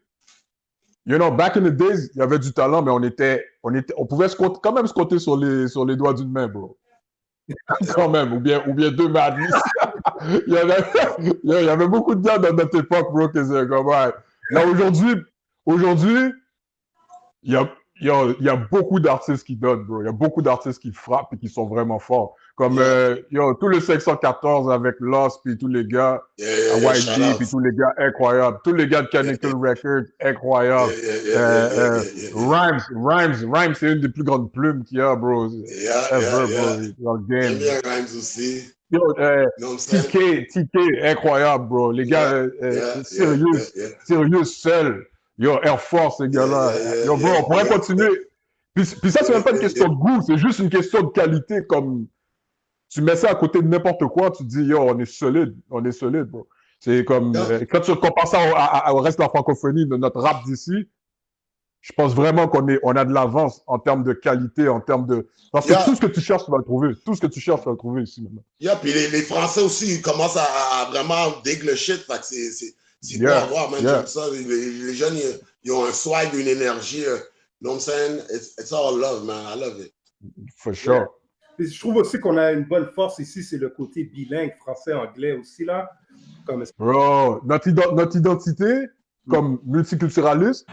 back in the days, il y avait du talent, mais on pouvait quand même se compter sur les doigts d'une main, bro. Quand même, ou bien deux madness. il y avait beaucoup de gars dans notre époque, bro, qui étaient comme, ouais. Là, aujourd'hui, il y a beaucoup d'artistes qui donnent, bro. Il y a beaucoup d'artistes qui frappent et qui sont vraiment forts. Comme tout le 514 avec Lost, puis tous les gars, YG, puis tous les gars incroyables. Tous les gars de Canicle Records, incroyables. Rhymes, c'est une des plus grandes plumes qu'il y a, bro. Ever, bro, dans le game. J'aime bien Rhymes aussi. TK, incroyable, bro. Les gars, Sirius seul. Air Force, ces gars-là. Bro, on pourrait continuer. Puis ça, c'est même pas une question de goût, c'est juste une question de qualité. Comme tu mets ça à côté de n'importe quoi, tu te dis, on est solide, bro. C'est comme, quand tu compares ça au reste de la francophonie, de notre rap d'ici, je pense vraiment on a de l'avance en termes de qualité, en termes de... Parce que tout ce que tu cherches, tu vas le trouver. Tout ce que tu cherches, tu vas le trouver ici, maintenant. Puis les Français aussi, ils commencent à vraiment dig le shit, fait que c'est beau à voir, man, comme ça. Les jeunes, ils ont un swag, une énergie. You know what I'm saying? It's all love, man. I love it. For sure. Et je trouve aussi qu'on a une bonne force ici, c'est le côté bilingue, français-anglais aussi, là. Bro, notre identité, comme multiculturaliste,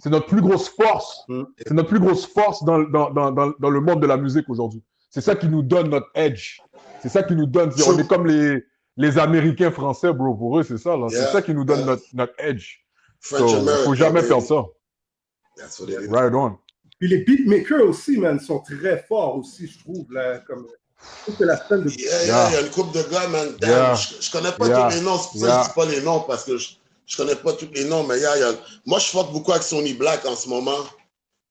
c'est notre plus grosse force. C'est notre plus grosse force dans le monde de la musique aujourd'hui. C'est ça qui nous donne notre edge. C'est ça qui nous donne... On est comme les Américains français, bro, pour eux, c'est ça. C'est ça qui nous donne notre edge. Il ne faut jamais perdre ça. That's what it is. Right on. Puis les beatmakers aussi, man, sont très forts aussi, je trouve. Là, comme... c'est la scène de... Il y a une couple de gars, man. Je connais pas tous les noms. C'est pour ça que je dis pas les noms, parce que je connais pas tous les noms. Mais moi, je fuck beaucoup avec Sonny Black en ce moment.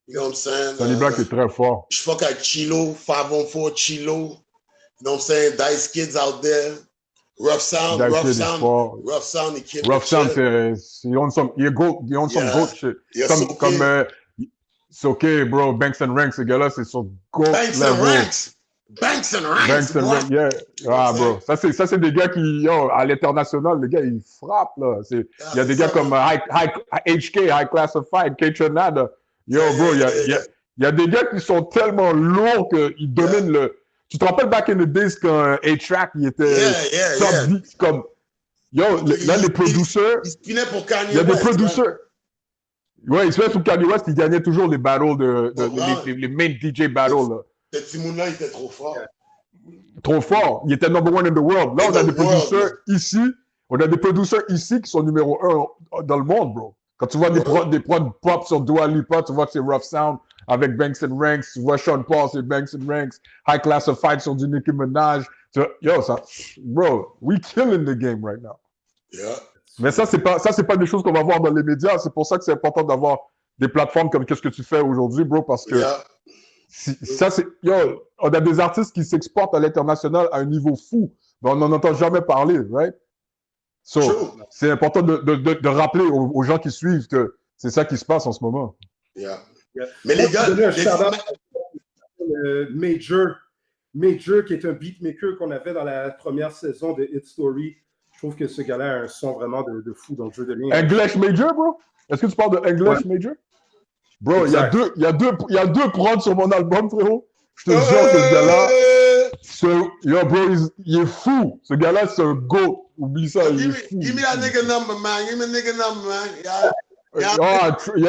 You know what I'm saying? Sonny Black est très fort. Je fuck avec Chilo, 514 Chilo. You know what I'm saying? Dice Kids out there. Rough Sound, he killed Rough Sound, he on some goat shit. C'est OK, bro. Banks and Ranks, ce gars-là, c'est son goat level. Banks and Ranks, yeah. Ah, bro. Ça, c'est des gars qui, à l'international, les gars, ils frappent, là. Il y a des gars comme HK, High Classified, K-Tronada. Bro, il y a des gars qui sont tellement lourds qu'ils dominent le... Tu te rappelles back in the days quand A-Track, il était top-beat, comme... Là, les producers... Il spinait pour Kanye West. Il y a des producers... Ouais, il se fait pour Kanye West, il gagnait toujours les battles, les main DJ battles, là. Ce petit monde-là, il était trop fort. trop fort. Il était number one in the world. Là, on a des producteurs ici. On a des producteurs ici qui sont numéro 1 dans le monde, bro. Quand tu vois des prods pop sur Dua Lipa, tu vois que c'est Rough Sound avec Banks and Ranks. Tu vois Sean Paul, c'est Banks and Ranks. High Classified sur du Nicki Minaj. Yo, ça, bro, we killing the game right now. Yeah. Mais ça, c'est pas des choses qu'on va voir dans les médias. C'est pour ça que c'est important d'avoir des plateformes comme qu'est-ce que tu fais aujourd'hui, bro, parce que ça, c'est, yo, on a des artistes qui s'exportent à l'international à un niveau fou, mais on n'en entend jamais parler, right? So, c'est important de rappeler aux gens qui suivent que c'est ça qui se passe en ce moment. Yeah. Mais les gars, Major, qui est un beatmaker qu'on avait dans la première saison de Hit Story. Je trouve que ce gars-là a un son vraiment de fou dans le jeu de ligne. English Major, bro? Est-ce que tu parles de English Major? Bro, il y a deux prods sur mon album, frérot. Je te jure que ce gars-là, yo, bro, il est fou. Ce gars-là, c'est un go. Oublie ça, il est fou. Give me that nigga number, man. Give me nigga number, man. Yeah. You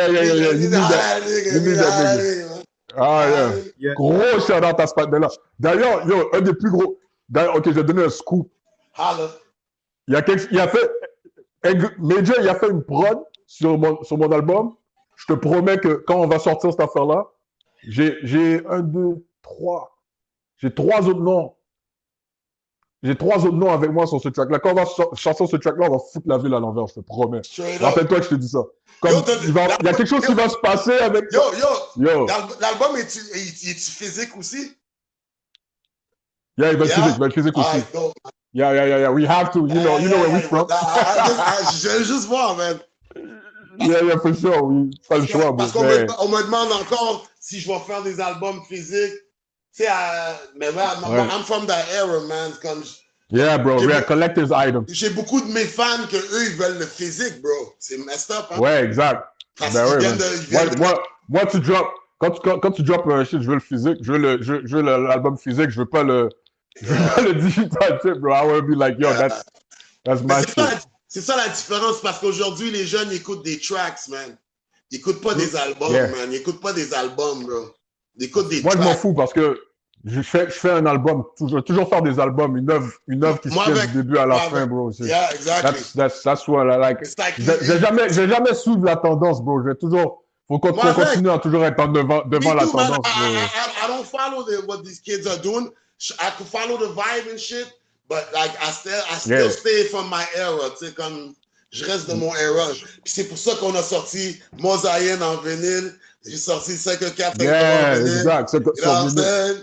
need that nigga. Ah, yeah. Gros shout-out à ce partenaire-là. D'ailleurs, yo, un des plus gros. D'ailleurs, ok, je vais donner un scoop. Holla. Major, il a fait une prod sur mon album. Je te promets que quand on va sortir cette affaire-là, j'ai 1, 2, 3. J'ai 3 autres noms. J'ai 3 autres noms avec moi sur ce track-là. Quand on va sortir ce track-là, on va foutre la ville à l'envers, je te promets. Rappelle-toi que je te dis ça. Comme, il y a quelque chose qui va se passer avec... Yo. L'album, est-tu physique aussi? Yeah, il va être physique aussi. Yeah. We have to. You know where we're from. Je vais juste voir, man. Yeah, for sure. Pas le choix. Parce qu'on me demande encore si je vais faire des albums physiques. Tu sais, mais I'm from that era, man. Comme, yeah, bro. Yeah, collector's item. J'ai beaucoup de mes fans que eux ils veulent le physique, bro. C'est messed up, hein? Ouais, exact. Moi, tu drop. Quand tu drop un shit, je veux le physique. Je veux l'album physique. Je veux pas le digital shit, bro. I want to be like, yo, that's my shit. C'est ça la différence, parce qu'aujourd'hui, les jeunes écoutent des tracks, man. Ils écoutent pas des albums, man. Ils écoutent pas des albums, bro. Ils écoutent des tracks. Moi, je m'en fous parce que je fais un album. Je vais toujours faire des albums, une œuvre qui se tient du début à la fin, bro. Yeah, exactly. That's what I like. Je vais jamais suivre la tendance, bro. Faut qu'on continue à toujours être devant la tendance. I don't follow what these kids are doing. I can follow the vibe and shit. But like I still stay from my era, tu sais, comme je reste de mon era. Puis c'est pour ça qu'on a sorti Mosaïen en vinyle. J'ai sorti 5-4 en vinyle. Exact.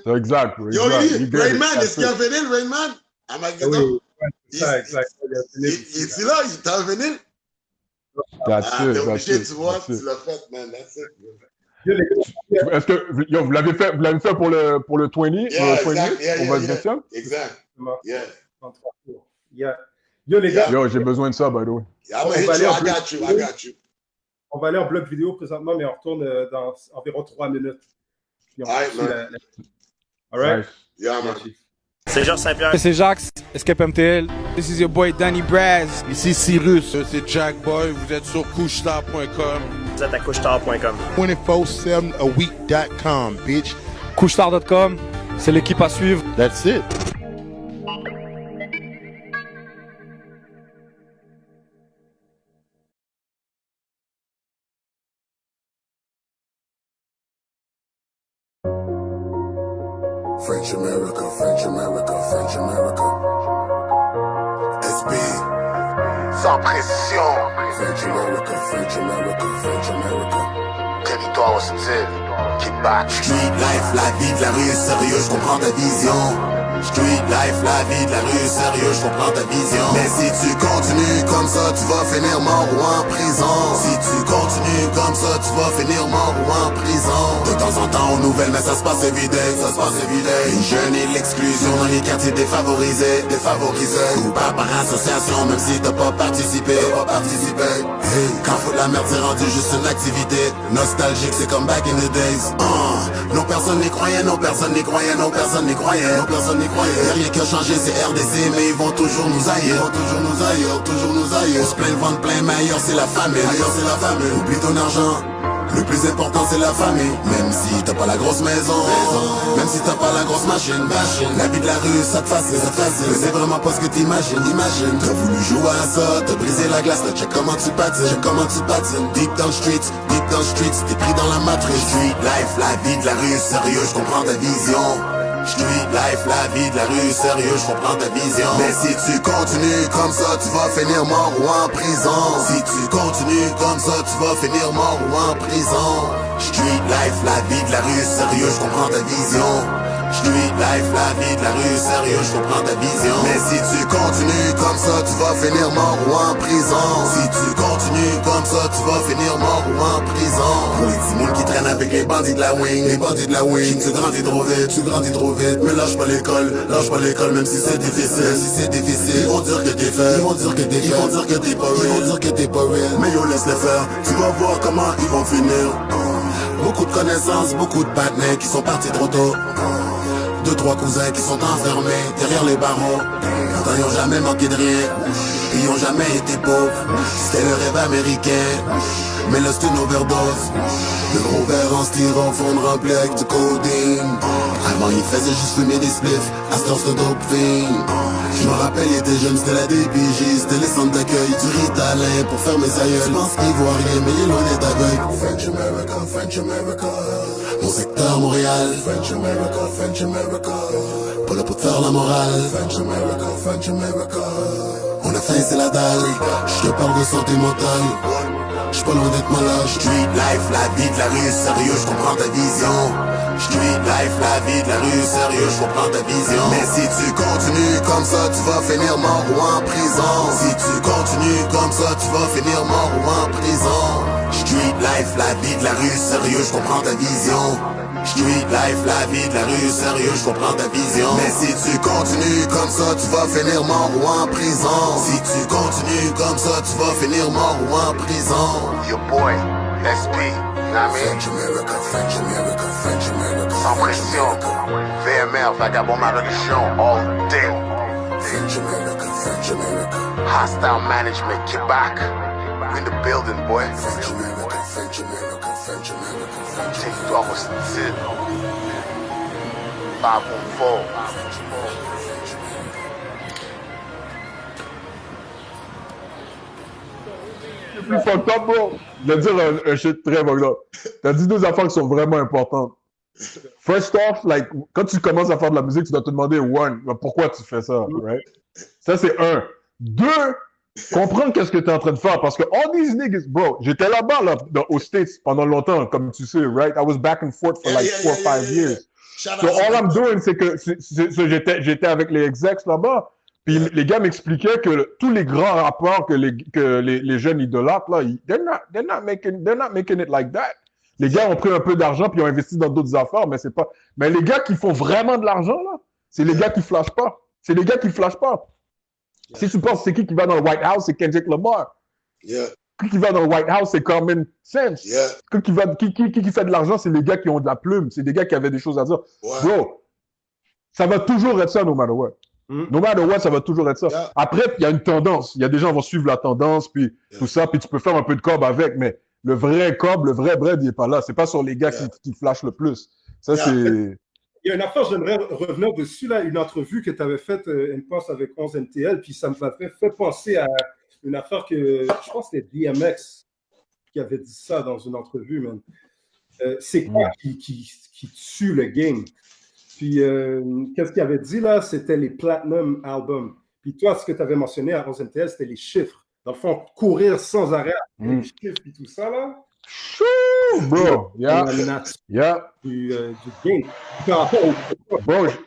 Exact. Yo, Rainman, est-ce qu'il y a un vinyle, Rainman? Exact. Il est là, il est en vinyle. T'es obligé, tu vois, tu l'as fait, man. That's it. Est-ce que vous l'avez fait pour le 20? Exact. Yeah. Yo, les gars. Yo, j'ai besoin de ça, by the way. I got you. On va aller en bloc vidéo présentement, mais on retourne dans environ 3 minutes. Puis All right. Yeah, man. C'est Georges Saint-Pierre. C'est Jacques, Escape MTL. This is your boy Danny Braz. Ici Cyrus, c'est Jack Boy. Vous êtes sur couchestar.com. Vous êtes à couchestar.com. 247aweek.com, bitch. Couchestar.com, c'est l'équipe à suivre. That's it. French America, French America, French America. SB. Sans pression. French America, French America, French America. Territoire hostile. Keep back. Street life, la vie de la rue est sérieux, je comprends ta vision. Street life, la vie de la rue est sérieux, je comprends ta vision. Mais si tu continues comme ça, tu vas finir mort ou en prison. Si tu continues comme ça, tu vas finir mort ou en prison. De temps en temps aux nouvelles, mais ça se passe évident, Une jeune et l'exclusion dans les quartiers défavorisés. Ou par association, même si t'as pas participé. Hey, quand faut de la merde, c'est rendu juste une activité. Nostalgique, c'est comme back in the days. Non, personne n'y croyait, non, personne n'y croyait. Y'a rien qui a changé, c'est RDC, mais ils vont toujours nous haïr. On se plaint le ventre plein, mais ailleurs c'est la famine. Oublie ton argent, Le plus important c'est la famille. Même si t'as pas la grosse maison, même si t'as pas la grosse machine, la vie de la rue ça te fascine, mais c'est vraiment pas ce que t'imagines. T'as voulu jouer à ça, t'as brisé la glace, t'as check comment tu patines, deep down streets, t'es pris dans la matrice. Street life, la vie de la rue, sérieux, je comprends ta vision. Street life, la vie de la rue, sérieux, je comprends ta vision. Mais si tu continues comme ça, tu vas finir mort ou en prison. Si tu continues comme ça, tu vas finir mort ou en prison. Street life, la vie de la rue, sérieux, je comprends ta vision. Street life, la vie de la rue, sérieux, je comprends ta vision. Mais si tu continues comme ça, tu vas finir mort ou en prison. Si tu continues comme ça, tu vas finir mort ou en prison. Pour les petits moules qui traînent avec les bandits de la wing, tu grandis trop vite, mais lâche pas l'école, même si c'est difficile, Ils vont dire que t'es faible, ils vont dire que t'es pas real, mais yo laisse les faire, tu vas voir comment ils vont finir. Beaucoup de connaissances, beaucoup de partenaires qui sont partis trop tôt. 2-3 cousins qui sont enfermés derrière les barreaux. Pourtant ils ont jamais manqué de rien, ils ont jamais été pauvres. C'était le rêve américain, mais là c'est une overdose. Le gros verre en styrofoam rempli avec du codeine. Avant ils faisaient juste fumer des spliffs, à cette heure c'est dope thing. Je me rappelle, il était jeune, c'était la DPJ, c'était les centres d'accueil, du Ritalin pour faire mes aïeuls. Je pense qu'il voit rien, mais il est loin d'être aveugle. French America. Mon secteur Montréal. French America. Pas là pour te faire la morale. French America. On a faim, c'est la dalle. Je te parle de santé mentale. J'suis pas loin d'être malade. Street life, la vie de la rue, sérieux, je comprends ta vision. Street life, la vie de la rue, sérieux, je comprends ta vision. Mais si tu continues comme ça, tu vas finir mort ou en prison. Si tu continues comme ça, tu vas finir mort ou en prison. Street life, la vie de la rue, sérieux, je comprends ta vision. Street life, la vie de la rue, sérieux, je comprends ta vision. Mais si tu continues comme ça, tu vas finir mort ou en prison. Si tu continues comme ça, tu vas finir mort ou en prison. Your boy, SP, you know what I mean? French America. Sans pression, VMR, vagabond ma religion, all day. French America. Hostile management, get back. We in the building, boy. French America. Territoire hostile. 514. C'est plus fucked up, bro. Je vais dire un shit très fucked up. T'as dit deux affaires qui sont vraiment importantes. First off, like, quand tu commences à faire de la musique, tu dois te demander, one, pourquoi tu fais ça, right? Ça, c'est un. Deux, comprendre qu'est-ce que tu es en train de faire. Parce que all these niggas, bro, j'étais là-bas, là, aux States pendant longtemps, comme tu sais, right? I was back and forth for like 4 or 5 years. So all I'm doing, c'est que j'étais avec les execs là-bas. Puis les gars m'expliquaient que tous les grands rappeurs que les jeunes idolâtres, là, they're not making it like that. Les gars ont pris un peu d'argent puis ont investi dans d'autres affaires, mais c'est pas. Mais les gars qui font vraiment de l'argent, là, c'est les gars qui flashent pas. C'est les gars qui flashent pas. Si tu penses c'est qui va dans le White House, c'est Kendrick Lamar. Qui va dans le White House, c'est Common Sense. Qui fait de l'argent, c'est les gars qui ont de la plume. C'est des gars qui avaient des choses à dire. Bro, ça va toujours être ça, no matter what. No matter what, ça va toujours être ça. Après, il y a une tendance. Il y a des gens qui vont suivre la tendance, puis tout ça, puis tu peux faire un peu de cob avec, mais le vrai cob, le vrai bread, il n'est pas là. C'est pas sur les gars qui flashent le plus. Ça, c'est... Il y a une affaire, j'aimerais revenir dessus, là, une entrevue que tu avais faite, une passe avec 11 MTL, puis ça m'avait fait penser à une affaire que, je pense que c'était DMX qui avait dit ça dans une entrevue, man. C'est quoi qui tue le game? Puis, qu'est-ce qu'il avait dit, là? C'était les Platinum Albums. Puis toi, ce que tu avais mentionné à 11 MTL, c'était les chiffres. Dans le fond, courir sans arrêt, les chiffres et tout ça, là. Chou, bro! Du game. Bro, tu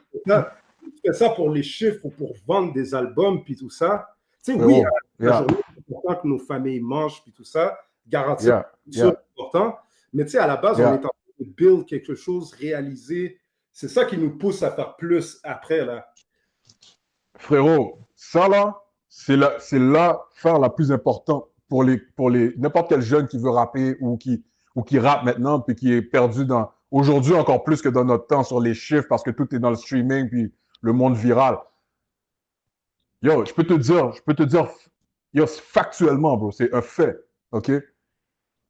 fais ça pour les chiffres ou pour vendre des albums puis tout ça. Tu sais, oui, c'est important que nos familles mangent puis tout ça. Garantir c'est important. Mais tu sais, à la base, on est en train de build quelque chose, réaliser. C'est ça qui nous pousse à faire plus après, là. Frérot, ça, là, c'est l'affaire la plus importante pour n'importe quel jeune qui veut rapper ou qui rappe maintenant puis qui est perdu aujourd'hui encore plus que dans notre temps sur les chiffres parce que tout est dans le streaming puis le monde viral. Yo, je peux te dire, yo, factuellement, bro, c'est un fait, OK?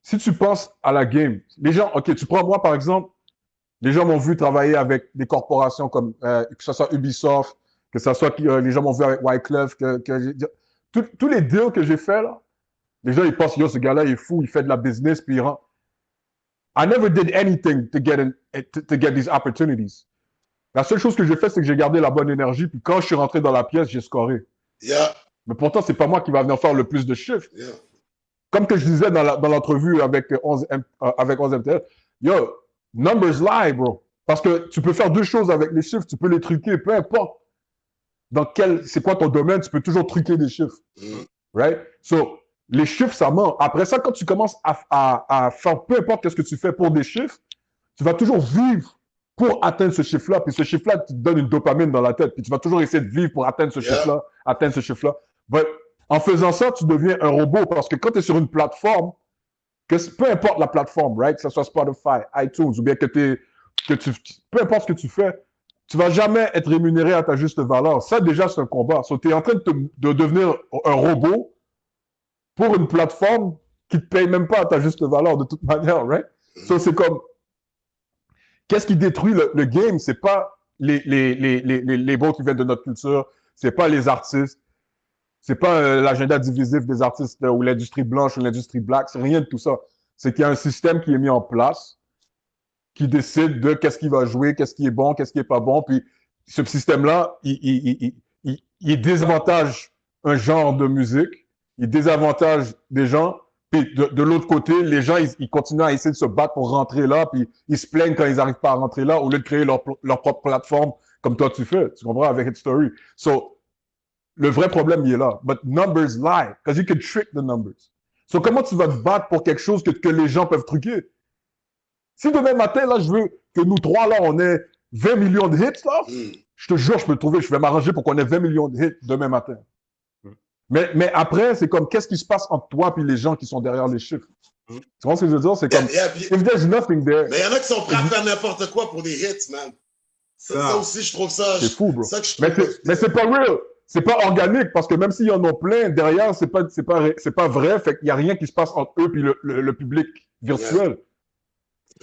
si tu penses à la game, les gens, OK, tu prends moi, par exemple, les gens m'ont vu travailler avec des corporations comme, que ce soit Ubisoft, que ce soit, les gens m'ont vu avec Wyclef, tous les deals que j'ai fait, là, les gens, ils pensent, yo, ce gars-là, il est fou, il fait de la business, puis il rend. I never did anything to get these opportunities. La seule chose que j'ai fait, c'est que j'ai gardé la bonne énergie, puis quand je suis rentré dans la pièce, j'ai scoré. Yeah. Mais pourtant, c'est pas moi qui va venir faire le plus de chiffres. Yeah. Comme que je disais dans l'entrevue avec 11 MTL, yo, numbers lie, bro. Parce que tu peux faire deux choses avec les chiffres, tu peux les truquer, peu importe c'est quoi ton domaine, tu peux toujours truquer des chiffres. Right? So, les chiffres, ça ment. Après ça, quand tu commences à faire peu importe ce que tu fais pour des chiffres, tu vas toujours vivre pour atteindre ce chiffre-là. Puis ce chiffre-là te donne une dopamine dans la tête. Puis tu vas toujours essayer de vivre pour atteindre ce chiffre-là, atteindre ce chiffre-là. But en faisant ça, tu deviens un robot parce que quand tu es sur une plateforme, peu importe la plateforme, right? Que ce soit Spotify, iTunes, ou bien peu importe ce que tu fais, tu vas jamais être rémunéré à ta juste valeur. Ça, déjà, c'est un combat. So, tu es en train de devenir un robot pour une plateforme qui te paye même pas à ta juste valeur de toute manière, right? So, c'est comme, qu'est-ce qui détruit le game? C'est pas les bons qui viennent de notre culture, c'est pas les artistes, c'est pas l'agenda divisif des artistes ou l'industrie blanche ou l'industrie black, c'est rien de tout ça. C'est qu'il y a un système qui est mis en place qui décide de qu'est-ce qui va jouer, qu'est-ce qui est bon, qu'est-ce qui est pas bon, puis ce système-là, il désavantage un genre de musique, il désavantage des gens, puis de l'autre côté, les gens, ils continuent à essayer de se battre pour rentrer là, puis ils se plaignent quand ils n'arrivent pas à rentrer là, au lieu de créer leur propre plateforme, comme toi tu fais, tu comprends, avec Hit Story. So, le vrai problème, il est là. But numbers lie, because you can trick the numbers. So, comment tu vas te battre pour quelque chose que les gens peuvent truquer? Si demain matin, là, je veux que nous trois, là, on ait 20 millions de hits, là, je te jure, je peux le trouver, je vais m'arranger pour qu'on ait 20 millions de hits demain matin. Mais après, c'est comme, qu'est-ce qui se passe entre toi et les gens qui sont derrière les chiffres? Tu vois ce que je veux dire? C'est comme, if there's nothing there. Mais il y en a qui sont prêts à faire n'importe quoi pour des hits, man. Ça aussi, je trouve ça. C'est fou, bro. Ça que je trouve mais c'est pas real. C'est pas organique, parce que même s'il y en a plein, derrière, c'est pas vrai. Fait qu'il y a rien qui se passe entre eux et le public virtuel. Yeah.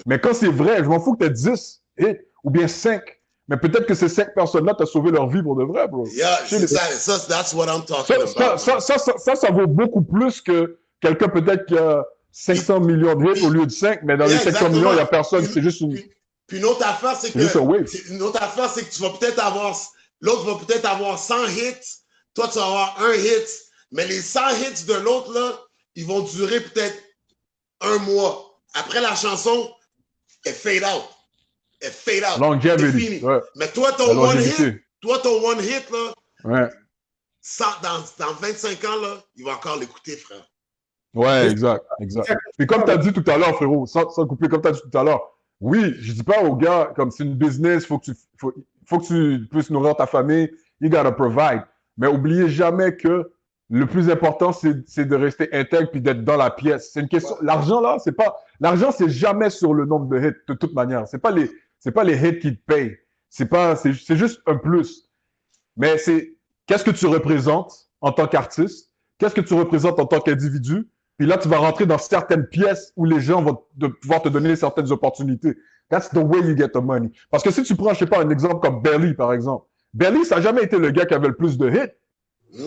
Mais quand c'est vrai, je m'en fous que tu aies 10 hits ou bien 5. Mais peut-être que ces 5 personnes-là t'ont sauvé leur vie pour de vrai, bro. Yeah, that's what I'm talking about. Ça vaut beaucoup plus que quelqu'un peut-être qui a 500 millions de hits au lieu de 5, mais dans les 500 millions, il n'y a personne. C'est juste une... Puis une autre affaire, c'est que tu vas peut-être avoir... L'autre va peut-être avoir 100 hits. Toi, tu vas avoir un hit. Mais les 100 hits de l'autre, là, ils vont durer peut-être un mois. Après la chanson, elle fade out. Elle fade out. Longevity. Ouais. Mais toi, ton one hit, là, ouais. Dans 25 ans, là, il va encore l'écouter, frère. Ouais, exact. Puis comme tu as dit tout à l'heure, frérot, sans couper, comme tu as dit tout à l'heure, oui, je dis pas aux gars, comme c'est une business, faut que tu puisses nourrir ta famille, you gotta provide. Mais oubliez jamais que le plus important, c'est de rester intègre puis d'être dans la pièce. C'est une question. Ouais. L'argent, c'est jamais sur le nombre de hits, de toute manière. C'est pas les hits qui te payent. C'est juste un plus. Mais c'est qu'est-ce que tu représentes en tant qu'artiste? Qu'est-ce que tu représentes en tant qu'individu? Puis là, tu vas rentrer dans certaines pièces où les gens vont pouvoir te donner certaines opportunités. That's the way you get the money. Parce que si tu prends, je sais pas, un exemple comme Belly, par exemple. Belly, ça n'a jamais été le gars qui avait le plus de hits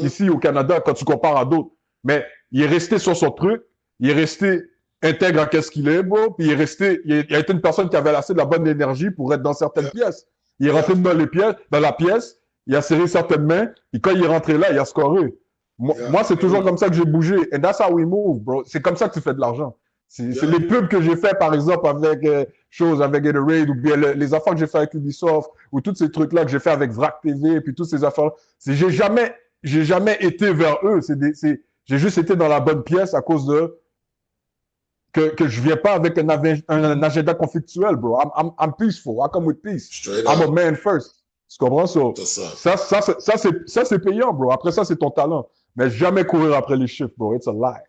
ici au Canada quand tu compares à d'autres. Mais il est resté sur son truc. Il est resté intègre à qu'est-ce qu'il est, bro. Puis il a été une personne qui avait assez de la bonne énergie pour être dans certaines pièces. Il est rentré dans la pièce. Il a serré certaines mains. Et quand il est rentré là, il a scoré. Moi, c'est toujours comme ça que j'ai bougé. And that's how we move, bro. C'est comme ça que tu fais de l'argent. C'est les pubs que j'ai fait, par exemple, avec avec Gatorade, ou bien les affaires que j'ai fait avec Ubisoft, ou tous ces trucs-là que j'ai fait avec Vrac TV, et puis toutes ces affaires. J'ai jamais été vers eux. J'ai juste été dans la bonne pièce à cause de que je viens pas avec un agenda conflictuel, bro. I'm peaceful. I come with peace. I'm a man first. Tu comprends ça? Ça, c'est payant, bro. Après ça, c'est ton talent. Mais jamais courir après les chiffres, bro. It's a lie.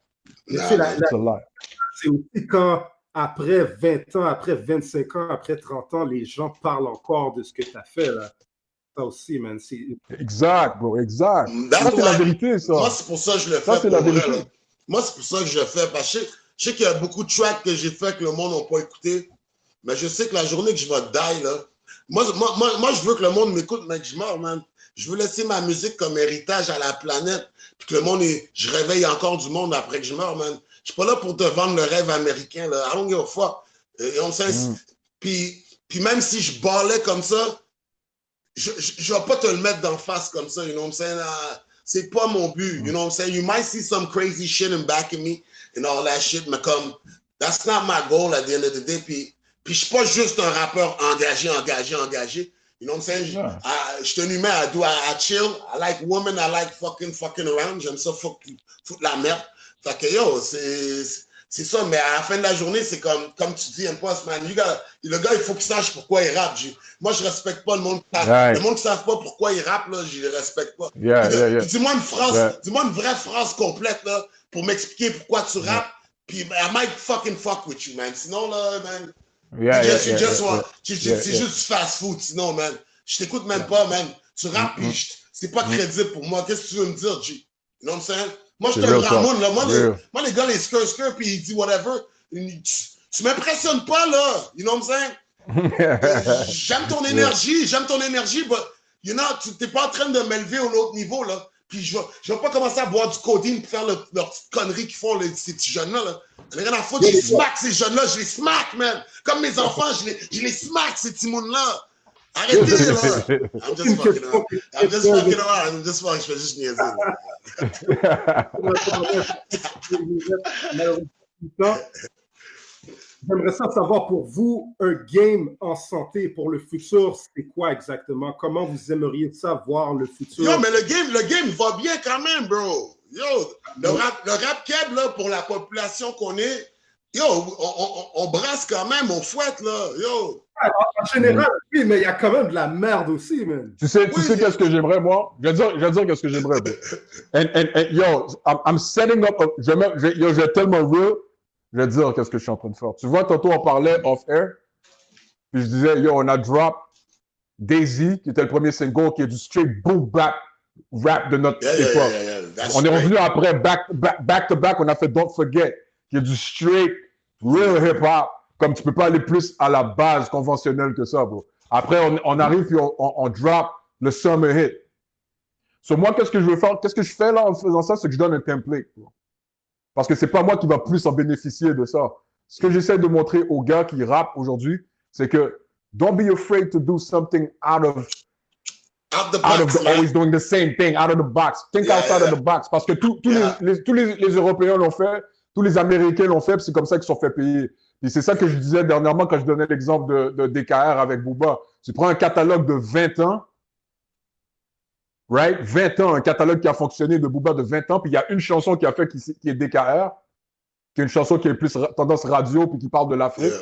It's a lie. C'est aussi quand, après 20 ans, après 25 ans, après 30 ans, les gens parlent encore de ce que tu as fait, là. Ça aussi, man. Exact, bro. Exact. Ça, c'est la vérité, ça. Moi, c'est pour ça que je le fais. Ça, c'est la vérité. Moi, c'est pour ça que je le fais. Parce que Je sais qu'il y a beaucoup de tracks que j'ai fait que le monde n'a pas écouté, mais je sais que la journée que je vais die, là, moi, je veux que le monde m'écoute, mec, je meurs, man. Je veux laisser ma musique comme héritage à la planète, puis que le monde, je réveille encore du monde après que je meurs, man. Je suis pas là pour te vendre le rêve américain, là. I don't give a fuck. Puis même si je ballais comme ça, je vais pas te le mettre d'en face comme ça, you know what I'm saying? C'est pas mon but, you know what I'm saying? You might see some crazy shit in back of me and all that shit, mais comme, that's not my goal at the end of the day. Puis je suis pas juste un rappeur engagé. You know what I'm saying? Yeah. Je suis un humain, I chill, I like women, I like fucking around, j'aime ça foutre la merde. Fait que yo, c'est ça, mais à la fin de la journée, c'est comme tu dis, Impost, man, le gars, il faut qu'il sache pourquoi il rappe. Moi, je respecte pas le monde qui le monde qui ne savent pas pourquoi il rappe, là, je les respecte pas. Dis-moi une phrase, dis-moi une vraie phrase complète, là, pour m'expliquer pourquoi tu rappes, puis I might fucking fuck with you, man. Sinon, là, man, c'est juste fast food, sinon, man. Je t'écoute même pas, man. Tu rappes, puis c'est pas crédible pour moi. Qu'est-ce que tu veux me dire, G? You know what I'm saying? Moi, je suis un grand monde, là. Moi, les gars, les skr, puis ils disent whatever. Tu m'impressionnes pas, là. You know what I'm saying? J'aime ton énergie, but, you know, tu n'es pas en train de m'élever au autre niveau, là. Puis je vais pas commencer à boire du codeine pour faire leurs petites conneries qu'ils font, ces petits jeunes-là, là. J'en ai rien à foutre, je les smack, ces jeunes-là. Je les smack, man. Comme mes enfants, je les smack, ces petits mounes-là. Arrêtez, là. I'm just fucking around. Je fais juste niaiser. J'aimerais ça savoir pour vous, un game en santé pour le futur, c'est quoi exactement? Comment vous aimeriez ça voir le futur? Yo, mais le game va bien quand même, bro. Yo, le rap keb, là, pour la population qu'on est, yo, on brasse quand même, on fouette, là. Yo. En général, oui, mais il y a quand même de la merde aussi, man. Tu sais qu'est-ce que j'aimerais, moi? Je vais dire qu'est-ce que j'aimerais. Yo, I'm setting up, je vais tellement real, je vais dire qu'est-ce que je suis en train de faire. Tu vois, tantôt, on parlait off-air, puis je disais, yo, on a drop Daisy, qui était le premier single, qui est du straight boom bap rap de notre époque. On est revenu après, back to back, on a fait Don't Forget, qui est du straight, real hip-hop. Comme tu peux pas aller plus à la base conventionnelle que ça, bro. Après, on arrive puis on drop le summer hit. So, moi, qu'est-ce que je veux faire? Qu'est-ce que je fais là en faisant ça? C'est que je donne un template, bro. Parce que c'est pas moi qui va plus en bénéficier de ça. Ce que j'essaie de montrer aux gars qui rappent aujourd'hui, c'est que don't be afraid to do something out of always doing the same thing, out of the box. Think outside of the box. Parce que tous les Européens l'ont fait, tous les Américains l'ont fait, puis c'est comme ça qu'ils sont fait payer. Et c'est ça que je disais dernièrement quand je donnais l'exemple de DKR avec Booba. Tu prends un catalogue de 20 ans, right? 20 ans, un catalogue qui a fonctionné de Booba de 20 ans, puis il y a une chanson qui a fait qui est DKR, qui est une chanson qui est plus tendance radio, puis qui parle de l'Afrique.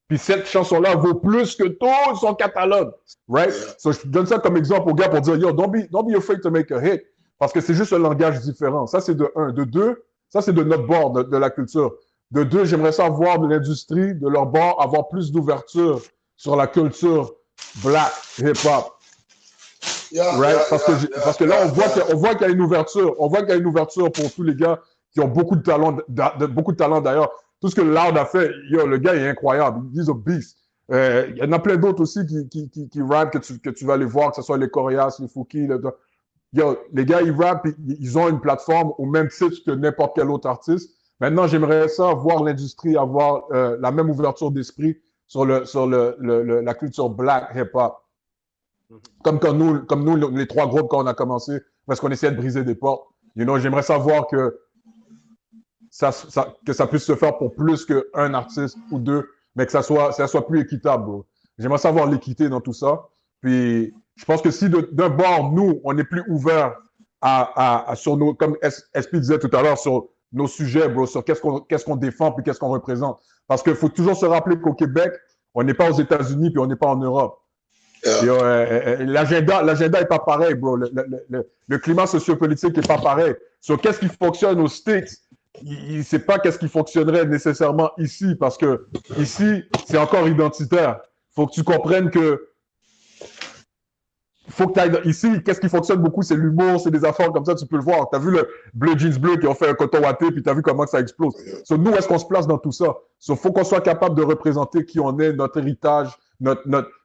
Puis cette chanson-là vaut plus que tout son catalogue, right? So, je donne ça comme exemple aux gars pour dire, yo, don't be afraid to make a hit, parce que c'est juste un langage différent. Ça, c'est de un. De deux, ça, c'est de notre bord, de la culture. De deux, j'aimerais ça voir de l'industrie, de leur bord, avoir plus d'ouverture sur la culture black, hip-hop. Right? Parce que là, on voit qu'il y a une ouverture. On voit qu'il y a une ouverture pour tous les gars qui ont beaucoup de talent d'ailleurs. Tout ce que Loud a fait, yo, le gars est incroyable. He's a beast. Il y en a plein d'autres aussi qui rappent que tu vas aller voir, que ce soit les Coréas, les Fouki. Yo, les gars, ils rappent, ils ont une plateforme au même titre que n'importe quel autre artiste. Maintenant, j'aimerais ça voir l'industrie avoir la même ouverture d'esprit sur la culture black hip-hop. Comme nous, les trois groupes, quand on a commencé, parce qu'on essayait de briser des portes. You know, j'aimerais savoir que ça puisse se faire pour plus qu'un artiste ou deux, mais que ça soit plus équitable, bro. J'aimerais savoir l'équité dans tout ça. Puis, je pense que si d'un bord, nous, on est plus ouvert sur nos, comme SP disait tout à l'heure, sur nos sujets, bro, sur qu'est-ce qu'on défend puis qu'est-ce qu'on représente. Parce qu'il faut toujours se rappeler qu'au Québec, on n'est pas aux États-Unis puis on n'est pas en Europe. L'agenda est pas pareil, bro. Le climat sociopolitique est pas pareil. Sur qu'est-ce qui fonctionne aux States, il sait pas qu'est-ce qui fonctionnerait nécessairement ici, parce que ici, c'est encore identitaire. Faut que tu comprennes que faut que tu ailles ici, qu'est-ce qui fonctionne beaucoup, c'est l'humour, c'est des affaires comme ça, tu peux le voir. Tu as vu le bleu jeans bleu qui ont fait un coton watté, puis tu as vu comment ça explose. So, nous, est-ce qu'on se place dans tout ça? So, faut qu'on soit capable de représenter qui on est, notre héritage,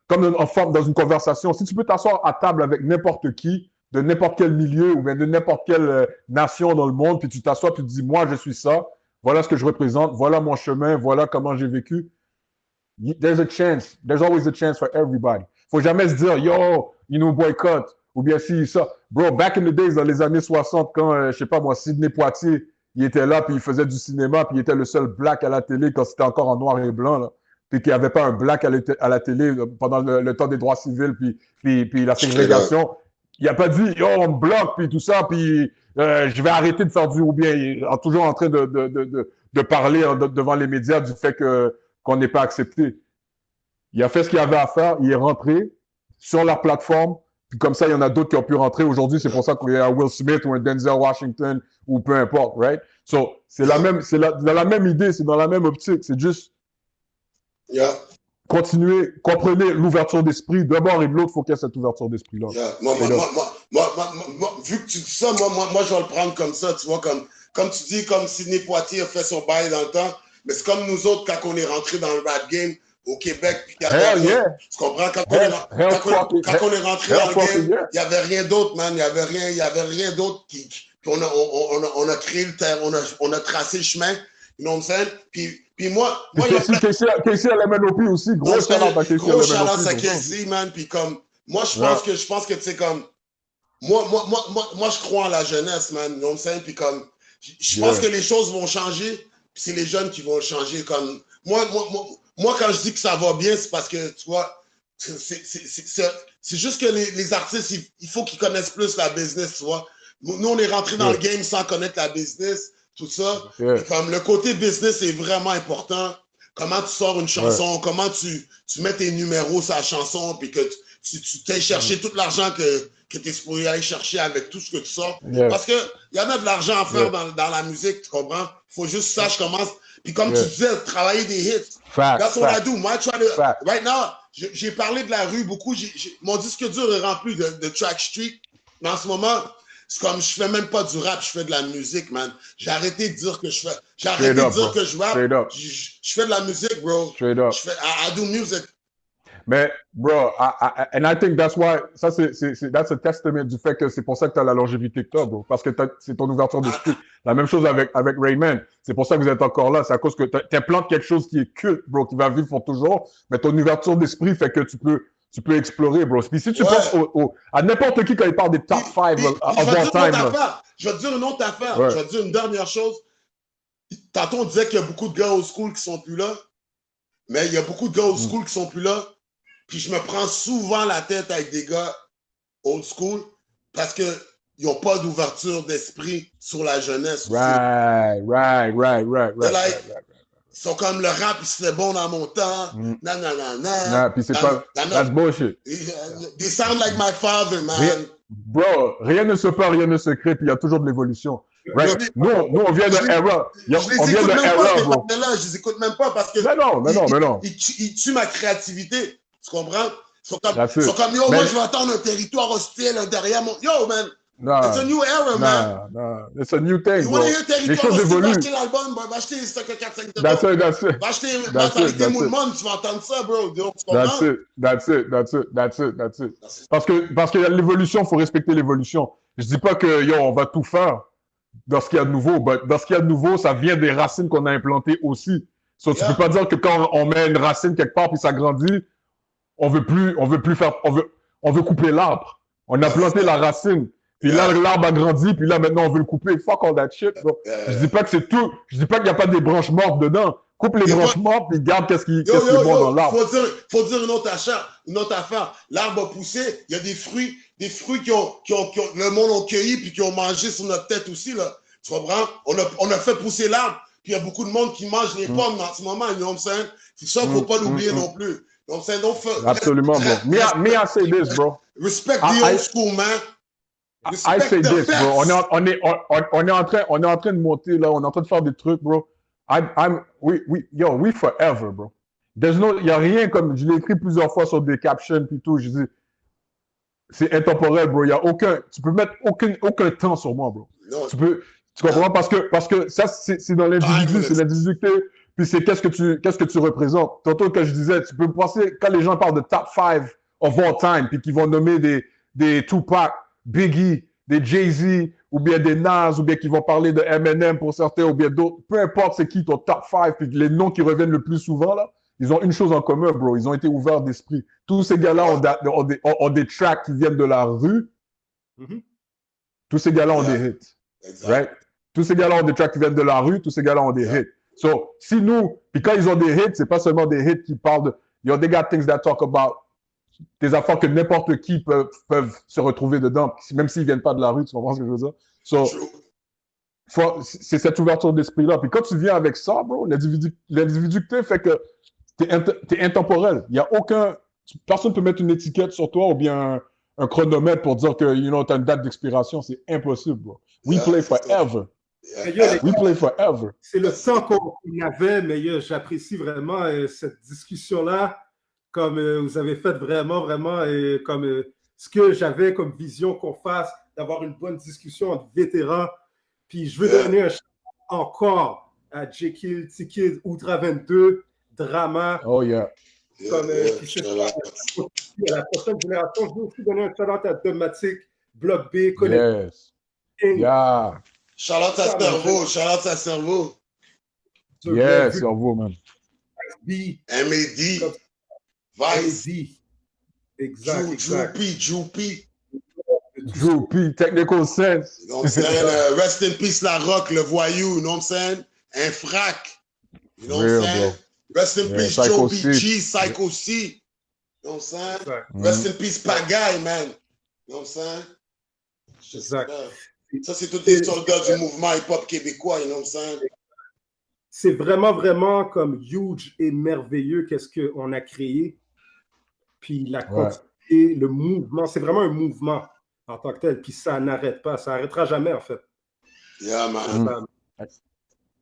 comme en forme dans une conversation. Si tu peux t'asseoir à table avec n'importe qui, de n'importe quel milieu ou bien de n'importe quelle nation dans le monde, puis tu t'assois, puis tu te dis, moi, je suis ça, voilà ce que je représente, voilà mon chemin, voilà comment j'ai vécu. There's a chance. There's always a chance for everybody. Faut jamais se dire, yo, ils nous boycottent, ou bien si ça. Bro, back in the days, dans les années 60, quand, je sais pas moi, Sidney Poitier, il était là, puis il faisait du cinéma, puis il était le seul black à la télé quand c'était encore en noir et blanc, là. Puis qu'il n'y avait pas un black à la télé pendant le temps des droits civils, puis la ségrégation. Il n'a pas dit, yo, on me bloque, puis tout ça, puis je vais arrêter de faire du, ou bien il est toujours en train de parler devant les médias du fait qu'on n'est pas accepté. Il a fait ce qu'il avait à faire, il est rentré sur leur plateforme, puis comme ça, il y en a d'autres qui ont pu rentrer. Aujourd'hui, c'est pour ça qu'il y a un Will Smith ou un Denzel Washington ou peu importe, right? So, c'est la même, dans la même idée, c'est dans la même optique, c'est juste continuer, comprenez l'ouverture d'esprit. D'abord et de l'autre, il faut qu'il y ait cette ouverture d'esprit-là. Vu que tu dis ça, moi, je vais le prendre comme ça, tu vois, comme tu dis, comme Sidney Poitier a fait son bail dans le temps, mais c'est comme nous autres quand on est rentré dans le rap game au Québec, puis tu comprends, quand on est rentré dans le game, il n'y avait rien d'autre, man, il n'y avait rien d'autre on a créé le terre, on a tracé le chemin, you know what I'm saying? Puis moi, il y a Casey à la MNOP aussi, gros shout-out à Casey à la MNOP. Gros shout-out à Casey, man, puis comme, moi, je pense que tu sais, comme, moi, je crois en la jeunesse, man, you know what I'm saying? Puis comme, je pense que les choses vont changer, puis c'est les jeunes qui vont le changer, comme, moi, quand je dis que ça va bien, c'est parce que, tu vois, c'est juste que les artistes, il faut qu'ils connaissent plus la business, tu vois. Nous, on est rentré dans le game sans connaître la business, tout ça. Comme le côté business est vraiment important. Comment tu sors une chanson, comment tu mets tes numéros sur la chanson, puis que tu t'es cherché tout l'argent que tu es supposé aller chercher avec tout ce que tu sors. Parce qu'il y en a de l'argent à faire dans la musique, tu comprends? Il faut juste ça, je commence. Puis comme tu disais, travailler des hits. That's what I do. Moi, right now, j'ai parlé de la rue beaucoup. Mon disque dur est rempli de track street. Mais en ce moment, c'est comme je fais même pas du rap, je fais de la musique, man. J'ai arrêté de dire que je fais. J'ai arrêté de dire que je rappe. Je fais de la musique, bro. I do music. Mais, bro, and I think that's why, ça, that's a testament du fait que c'est pour ça que tu as la longévité que tu as, bro. Parce que c'est ton ouverture d'esprit. La même chose avec Rayman. C'est pour ça que vous êtes encore là. C'est à cause que tu implantes quelque chose qui est culte, bro, qui va vivre pour toujours. Mais ton ouverture d'esprit fait que tu peux explorer, bro. Puis si tu penses à n'importe qui quand il parle des top 5 of all time. Je vais te dire une autre affaire. Je vais te dire une dernière chose. Tantôt, on disait qu'il y a beaucoup de gars old school qui sont plus là. Mais il y a beaucoup de gars old school qui sont plus là. Puis je me prends souvent la tête avec des gars old school parce qu'ils n'ont pas d'ouverture d'esprit sur la jeunesse. Right. Ils sont comme le rap, il se fait bon dans mon temps. Non, puis c'est pas. That's bullshit. They sound like my father, man. Bro, rien ne se perd, rien ne se crée, puis il y a toujours de l'évolution. Right? Nous, on vient de era. On vient de era, bro. Je les écoute même pas parce que. Mais non. Ils tuent ma créativité. Tu comprends? Ils sont comme, yo, moi, je vais attendre un territoire hostile derrière mon. Yo, man! It's a new era, man! Non, it's a new thing, bro. Les choses évoluent. Va acheter l'album, va acheter 4-5 va acheter Mentalité Moulman, tu vas entendre ça, bro. Tu comprends? That's it. Parce que l'évolution, il faut respecter l'évolution. Je dis pas que, yo, on va tout faire dans ce qu'il y a de nouveau. Dans ce qu'il y a de nouveau, ça vient des racines qu'on a implantées aussi. So, tu peux pas dire que quand on met une racine quelque part puis ça grandit, on veut couper l'arbre. On a planté la racine. Puis là, l'arbre a grandi, puis là, maintenant, on veut le couper. Fuck all that shit, bro. Je dis pas que c'est tout. Je dis pas qu'il n'y a pas des branches mortes dedans. Coupe les branches mortes, puis garde qu'est-ce qui est bon dans l'arbre. Faut dire une autre affaire. L'arbre a poussé. Il y a des fruits que le monde a cueilli, puis qui ont mangé sur notre tête aussi, là. Tu comprends? On a fait pousser l'arbre, puis il y a beaucoup de monde qui mange les pommes en ce moment, you know what I'm saying? C'est ça, faut pas l'oublier non plus. Donc, absolument, bro. Me, I say this, bro. Respect the old school, man. I say this, bro. On est en train de monter, là. On est en train de faire des trucs, bro. We forever, bro. Il n'y a rien comme, je l'ai écrit plusieurs fois sur des captions, puis tout. Je dis, c'est intemporel, bro. Tu peux mettre aucun temps sur moi, bro. Non. Tu comprends? Parce que ça, c'est dans l'individu, c'est l'individualité, puis c'est qu'est-ce que tu représentes. Tantôt, quand je disais, tu peux penser, quand les gens parlent de top 5 of all time, puis qu'ils vont nommer des Tupac, Biggie, des Jay-Z, ou bien des Nas, ou bien qu'ils vont parler de Eminem pour certains, ou bien d'autres, peu importe c'est qui ton top 5, puis les noms qui reviennent le plus souvent, là, ils ont une chose en commun, bro. Ils ont été ouverts d'esprit. Tous ces gars-là ont des tracks qui viennent de la rue. Tous ces gars-là ont des hits. Right? Tous ces gars-là ont des tracks qui viennent de la rue. Tous ces gars-là ont des hits. So, si nous, puis quand ils ont des hits, c'est pas seulement des hits qui parlent de... Yo, they got things that talk about des affaires que n'importe qui peuvent se retrouver dedans, même s'ils viennent pas de la rue. Tu comprends ce que je veux dire? So, c'est cette ouverture d'esprit-là. Puis quand tu viens avec ça, bro, l'individualité fait que t'es intemporel. Il y a personne peut mettre une étiquette sur toi ou bien un chronomètre pour dire que, t'as une date d'expiration. C'est impossible, bro. We play forever. We play forever. C'est le temps qu'on avait, mais j'apprécie vraiment cette discussion-là, comme vous avez fait vraiment, comme ce que j'avais comme vision qu'on fasse, d'avoir une bonne discussion entre vétérans. Puis je veux donner un shout encore à Jekyll, T-Kid, Ultra 22, Drama. Oh yeah. Comme à la prochaine génération, je veux aussi donner un shout-out à Domatic, Block B, Connect. Yes. Yeah. Shout-out à Cerveau, shout-out à Cerveau. Yes, Cerveau, man. M.A.D. Vice. Exact. Droopy, Technical Sense. You know what I'm saying? Rest in peace, La Rock, le voyou, you know what I'm saying? Un frac. You know what I'm saying? Rest in peace, Joe BG, Psycho C. You know what I'm saying? Rest in peace, Pagaille, man. You know what I'm saying? Exact. Ça, c'est tous les soldats du mouvement hip-hop québécois, you know what I'm saying? C'est vraiment comme huge et merveilleux qu'est-ce qu'on a créé. Puis la quantité, le mouvement, c'est vraiment un mouvement en tant que tel. Puis ça n'arrête pas, ça n'arrêtera jamais en fait. Yeah, man.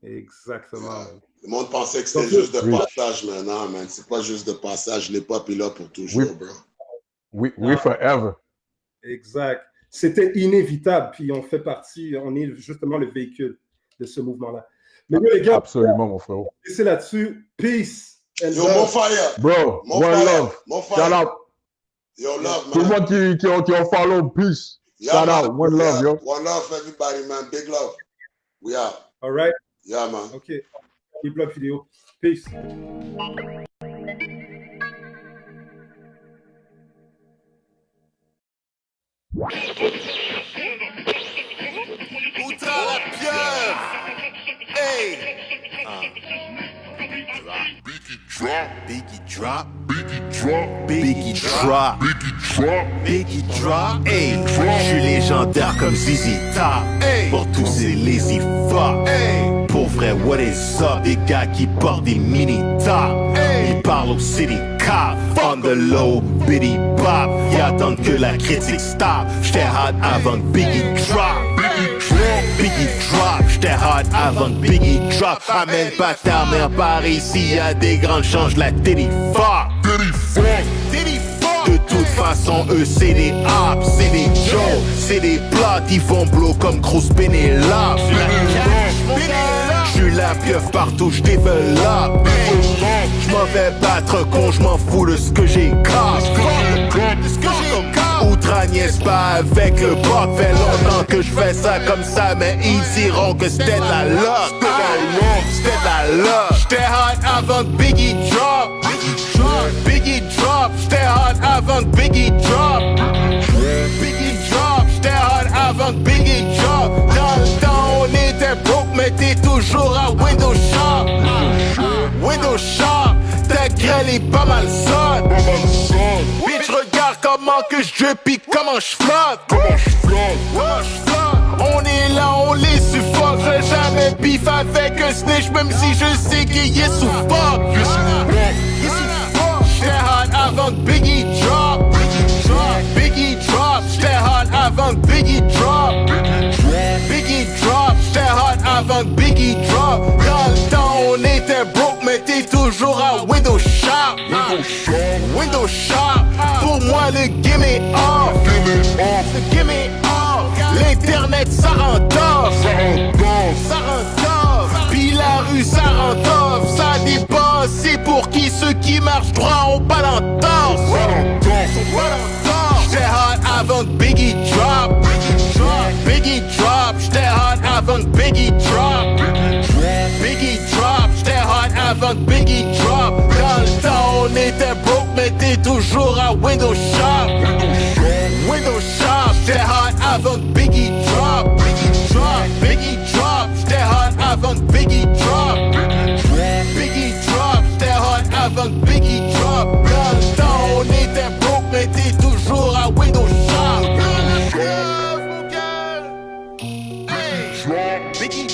Exactement. Le monde pensait que c'était juste de passage maintenant, man. C'est pas juste de passage. L'hip-hop est là pour toujours, bro. We forever. Exact. C'était inévitable. Puis on fait partie, on est justement le véhicule de ce mouvement-là. Mais les gars, absolument, mon frère. C'est là-dessus. Peace. Yo, more fire. Bro, more one fire. love. More fire. Shout out. Yo, love, man. Tout le monde qui ont follow, peace. Yeah, shout man. out. One love, yo. One love, everybody, man. Big love. We are. All right. Yeah, man. OK. Big love vidéo. Peace. Outra la pieuvre. Hey. Biggie drop. Hey, je suis légendaire comme ZZ Top. Hey. Pour tous ces lazy fuck. Hey. Pour vrai, what is up? Des gars qui portent des mini top. Hey. Ils parlent au city cop. On the low, bitty pop. Ils attendent que la critique stop. J'étais hot avant que Biggie drop. Biggie drop, j'étais hot avant que Biggie drop. Amène pas ta mère par ici, y'a des grandes chances, la titty fuck. De toute façon, eux c'est des hops, c'est des Joe, c'est des plots, ils font blow comme Cruz Pénélope. J'suis la pieuvre partout, j'développe. J'm'en vais battre con, j'm'en fous de ce que j'ai casse. Outra niaise pas avec le pop. Fait longtemps que je fais ça comme ça, mais ils diront que c'était de la luck. C'était de la luck. J'étais hot avant que Biggie drop. Biggie drop. J'étais hot avant que Biggie drop. Biggie drop. J'étais hot avant que Biggie drop. Dans le temps on était broke, mais t'es toujours à Windows Shop. Windows Shop. Ta grêle est pas mal sonne. Bitch, regarde comment que je drip pis comment je flotte. On est là, on les suffoque. J'ai jamais beef avec un snitch, même si je sais qu'il est sous fuck. J'étais hot avant que Biggie drop. Biggie drop. J'étais hot avant que Biggie drop. Biggie drop. J'étais hot avant que Biggie drop. Dans le temps on était broke, mais t'es toujours à Windows Shop. Windows Shop. Pour moi le game est off. Et pour qui ceux qui marchent droit ont pas d'entente. J'étais hot avant que Biggie drop. Biggie drop, j'étais hot avant que Biggie drop. Biggie drop, j'étais hot avant que Biggie drop. Dans le temps on était broke mais t'es toujours à Windows Shop. Windows Shop, j'étais hot avant que Biggie drop. Biggie drop, j'étais hot avant que Biggie drop. Biggie drop, j'étais hot avant que Biggie drop. Dans le temps on était broke mais t'es toujours à Windows Shop. Biggie